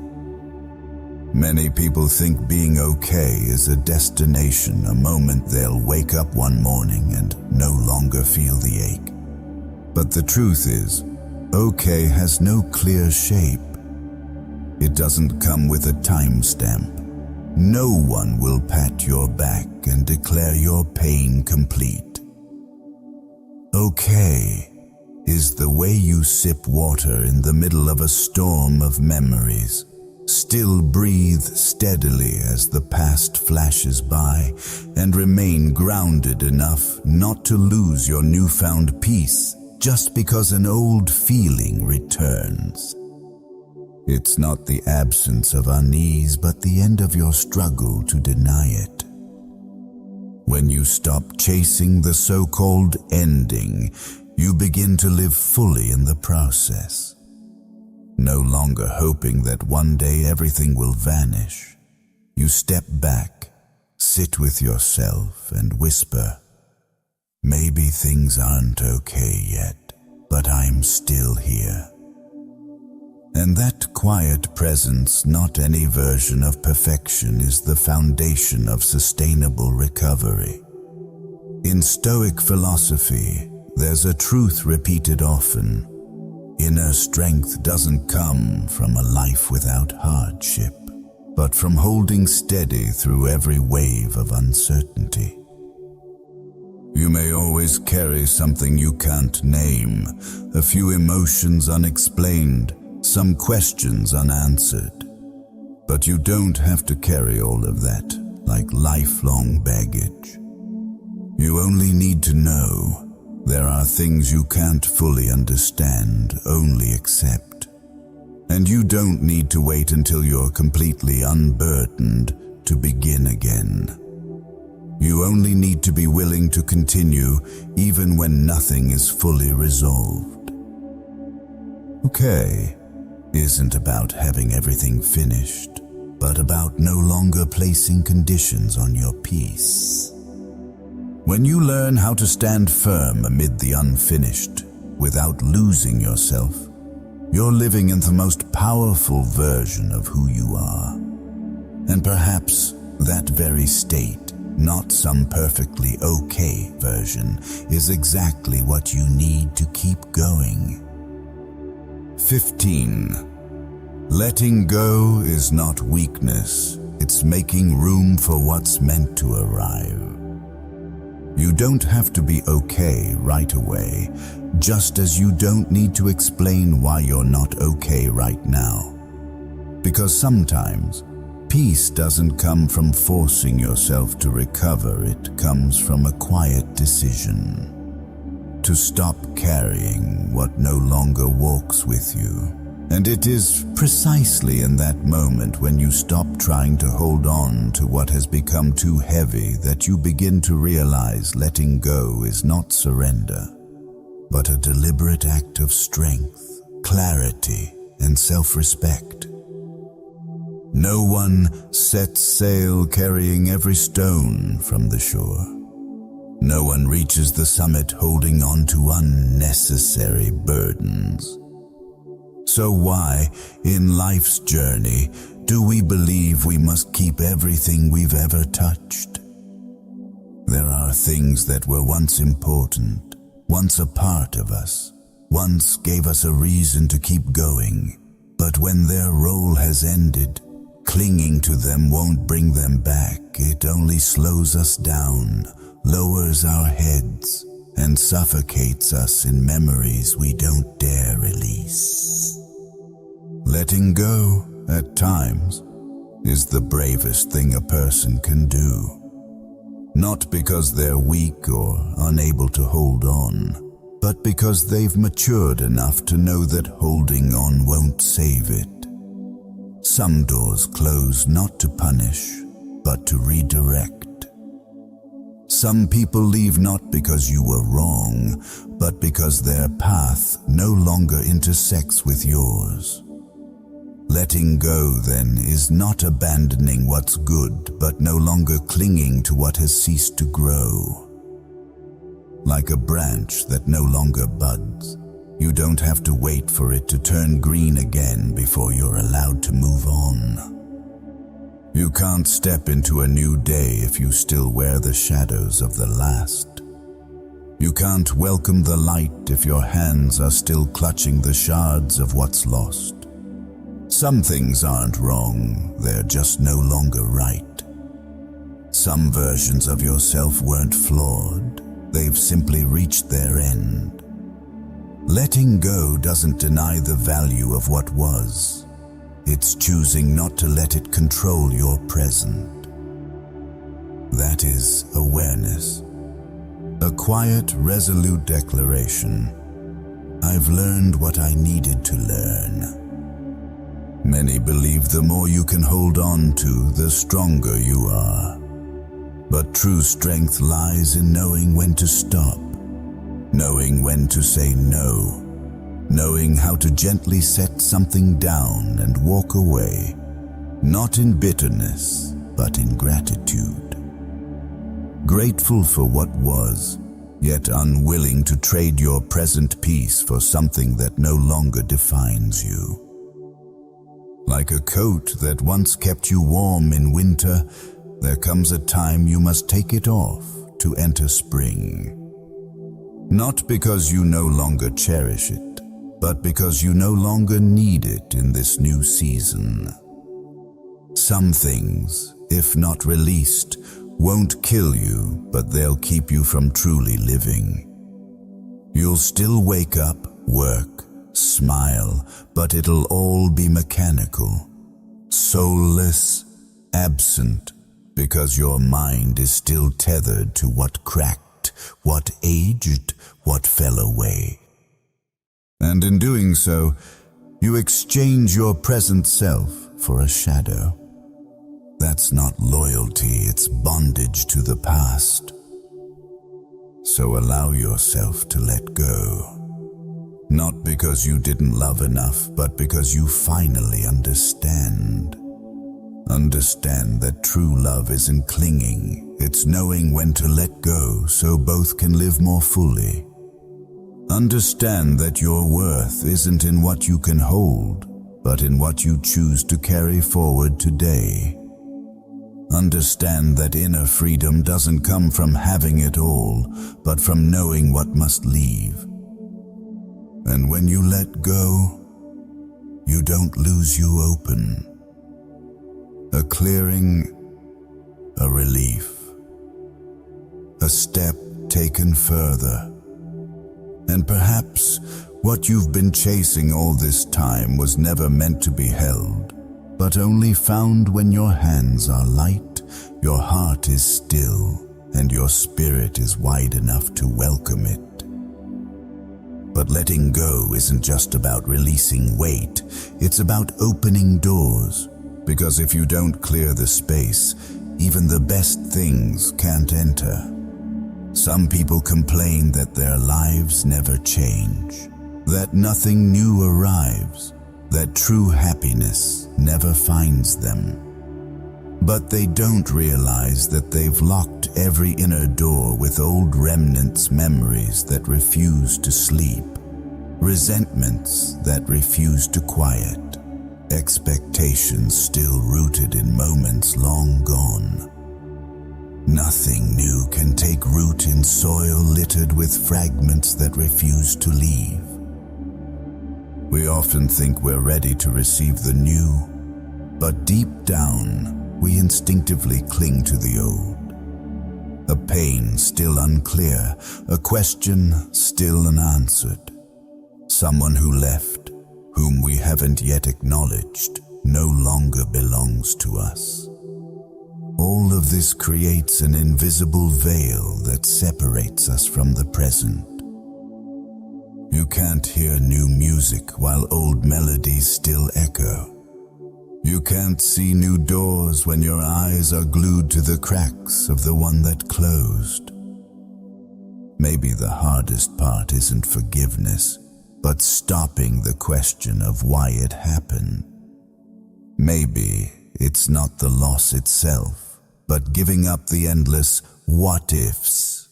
Many people think being okay is a destination, a moment they'll wake up one morning and no longer feel the ache. But the truth is, okay has no clear shape. It doesn't come with a timestamp. No one will pat your back and declare your pain complete. Okay is the way you sip water in the middle of a storm of memories. Still breathe steadily as the past flashes by and remain grounded enough not to lose your newfound peace just because an old feeling returns. It's not the absence of unease, but the end of your struggle to deny it. When you stop chasing the so-called ending, you begin to live fully in the process. No longer hoping that one day everything will vanish. You step back, sit with yourself and whisper, "Maybe things aren't okay yet, but I'm still here." And that quiet presence, not any version of perfection, is the foundation of sustainable recovery. In Stoic philosophy, there's a truth repeated often. Inner strength doesn't come from a life without hardship, but from holding steady through every wave of uncertainty. You may always carry something you can't name, a few emotions unexplained, some questions unanswered. But you don't have to carry all of that like lifelong baggage. You only need to know there are things you can't fully understand, only accept. And you don't need to wait until you're completely unburdened to begin again. You only need to be willing to continue even when nothing is fully resolved. Okay isn't about having everything finished, but about no longer placing conditions on your peace. When you learn how to stand firm amid the unfinished, without losing yourself, you're living in the most powerful version of who you are. And perhaps that very state, not some perfectly okay version, is exactly what you need to keep going. 15. Letting go is not weakness, it's making room for what's meant to arrive. You don't have to be okay right away, just as you don't need to explain why you're not okay right now. Because sometimes, peace doesn't come from forcing yourself to recover, it comes from a quiet decision to stop carrying what no longer walks with you. And it is precisely in that moment when you stop trying to hold on to what has become too heavy that you begin to realize letting go is not surrender, but a deliberate act of strength, clarity, and self-respect. No one sets sail carrying every stone from the shore. No one reaches the summit holding on to unnecessary burdens. So why, in life's journey, do we believe we must keep everything we've ever touched? There are things that were once important, once a part of us, once gave us a reason to keep going, but when their role has ended, clinging to them won't bring them back. It only slows us down, lowers our heads, and suffocates us in memories we don't dare release. Letting go, at times, is the bravest thing a person can do. Not because they're weak or unable to hold on, but because they've matured enough to know that holding on won't save it. Some doors close not to punish, but to redirect. Some people leave not because you were wrong, but because their path no longer intersects with yours. Letting go, then, is not abandoning what's good, but no longer clinging to what has ceased to grow. Like a branch that no longer buds, you don't have to wait for it to turn green again before you're allowed to move on. You can't step into a new day if you still wear the shadows of the last. You can't welcome the light if your hands are still clutching the shards of what's lost. Some things aren't wrong, they're just no longer right. Some versions of yourself weren't flawed, they've simply reached their end. Letting go doesn't deny the value of what was. It's choosing not to let it control your present. That is awareness. A quiet, resolute declaration. I've learned what I needed to learn. Many believe the more you can hold on to, the stronger you are. But true strength lies in knowing when to stop, knowing when to say no, knowing how to gently set something down and walk away, not in bitterness, but in gratitude. Grateful for what was, yet unwilling to trade your present peace for something that no longer defines you. Like a coat that once kept you warm in winter, there comes a time you must take it off to enter spring. Not because you no longer cherish it, but because you no longer need it in this new season. Some things, if not released, won't kill you, but they'll keep you from truly living. You'll still wake up, work, smile, but it'll all be mechanical, soulless, absent, because your mind is still tethered to what cracked, what aged, what fell away. And in doing so, you exchange your present self for a shadow. That's not loyalty, it's bondage to the past. So allow yourself to let go. Not because you didn't love enough, but because you finally understand. Understand that true love isn't clinging, it's knowing when to let go so both can live more fully. Understand that your worth isn't in what you can hold, but in what you choose to carry forward today. Understand that inner freedom doesn't come from having it all, but from knowing what must leave. And when you let go, you don't lose, you open. a clearing, a relief, a step taken further. And perhaps what you've been chasing all this time was never meant to be held, but only found when your hands are light, your heart is still, and your spirit is wide enough to welcome it. But letting go isn't just about releasing weight, it's about opening doors, because if you don't clear the space, even the best things can't enter. Some people complain that their lives never change, that nothing new arrives, that true happiness never finds them. But they don't realize that they've locked every inner door with old remnants, memories that refuse to sleep, resentments that refuse to quiet, expectations still rooted in moments long gone. Nothing new can take root in soil littered with fragments that refuse to leave. We often think we're ready to receive the new, but deep down, we instinctively cling to the old. A pain still unclear, a question still unanswered. Someone who left, whom we haven't yet acknowledged, no longer belongs to us. All of this creates an invisible veil that separates us from the present. You can't hear new music while old melodies still echo. You can't see new doors when your eyes are glued to the cracks of the one that closed. Maybe the hardest part isn't forgiveness, but stopping the question of why it happened. Maybe it's not the loss itself, but giving up the endless what-ifs.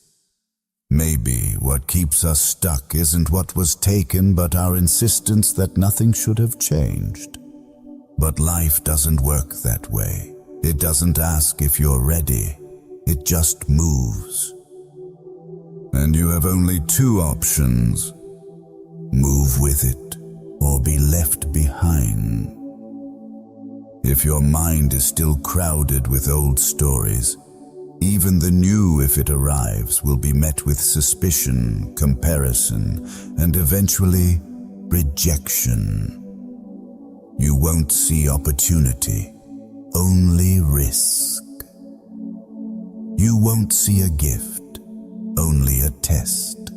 Maybe what keeps us stuck isn't what was taken, but our insistence that nothing should have changed. But life doesn't work that way. It doesn't ask if you're ready. It just moves. And you have only two options: move with it or be left behind. If your mind is still crowded with old stories, even the new, if it arrives, will be met with suspicion, comparison, and eventually rejection. You won't see opportunity, only risk. You won't see a gift, only a test.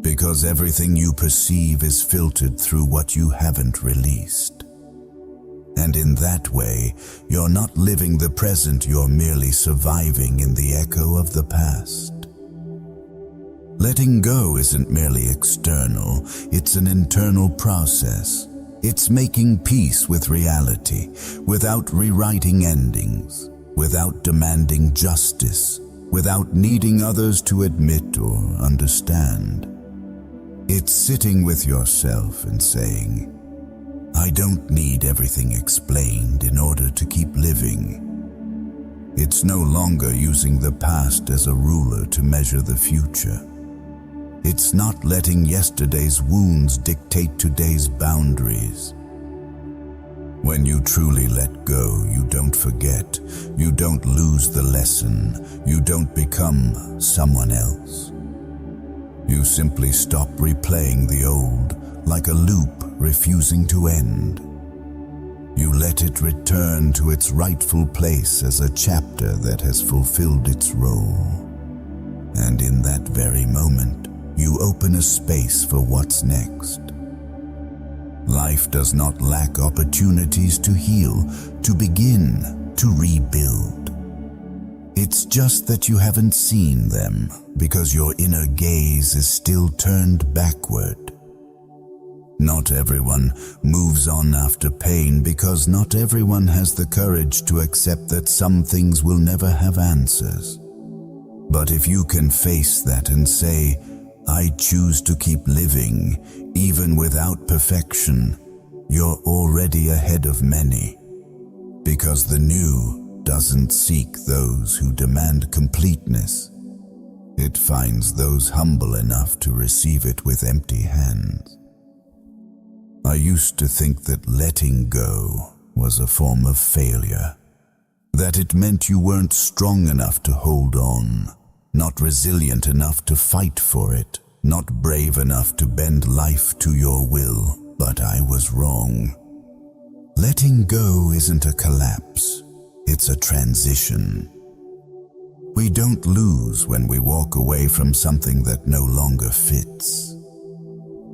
Because everything you perceive is filtered through what you haven't released. And in that way, you're not living the present, you're merely surviving in the echo of the past. Letting go isn't merely external, it's an internal process. It's making peace with reality, without rewriting endings, without demanding justice, without needing others to admit or understand. It's sitting with yourself and saying, I don't need everything explained in order to keep living. It's no longer using the past as a ruler to measure the future. It's not letting yesterday's wounds dictate today's boundaries. When you truly let go, you don't forget, you don't lose the lesson, you don't become someone else. You simply stop replaying the old, like a loop refusing to end. You let it return to its rightful place as a chapter that has fulfilled its role. And in that very moment, you open a space for what's next. Life does not lack opportunities to heal, to begin, to rebuild. It's just that you haven't seen them because your inner gaze is still turned backward. Not everyone moves on after pain because not everyone has the courage to accept that some things will never have answers. But if you can face that and say, I choose to keep living, even without perfection, you're already ahead of many. Because the new doesn't seek those who demand completeness. It finds those humble enough to receive it with empty hands. I used to think that letting go was a form of failure. That it meant you weren't strong enough to hold on, not resilient enough to fight for it, not brave enough to bend life to your will. But I was wrong. Letting go isn't a collapse, it's a transition. We don't lose when we walk away from something that no longer fits.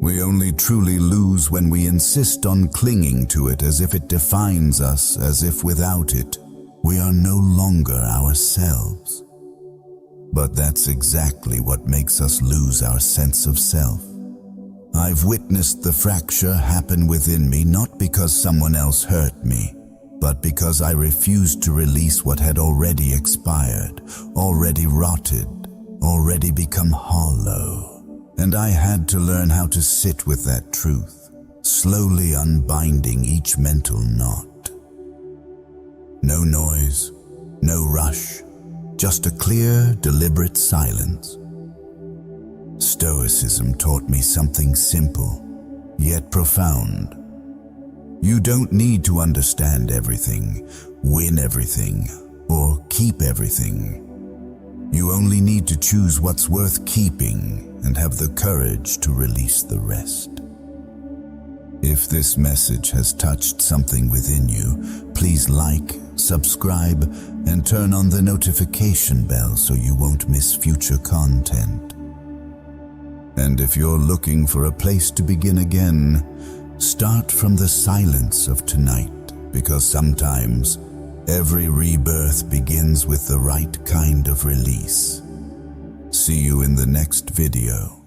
We only truly lose when we insist on clinging to it as if it defines us, as if without it, we are no longer ourselves. But that's exactly what makes us lose our sense of self. I've witnessed the fracture happen within me not because someone else hurt me, but because I refused to release what had already expired, already rotted, already become hollow. And I had to learn how to sit with that truth, slowly unbinding each mental knot. No noise, no rush, just a clear, deliberate silence. Stoicism taught me something simple, yet profound. You don't need to understand everything, win everything, or keep everything. You only need to choose what's worth keeping and have the courage to release the rest. If this message has touched something within you, please like, subscribe, and turn on the notification bell so you won't miss future content. And if you're looking for a place to begin again, start from the silence of tonight, because sometimes every rebirth begins with the right kind of release. See you in the next video.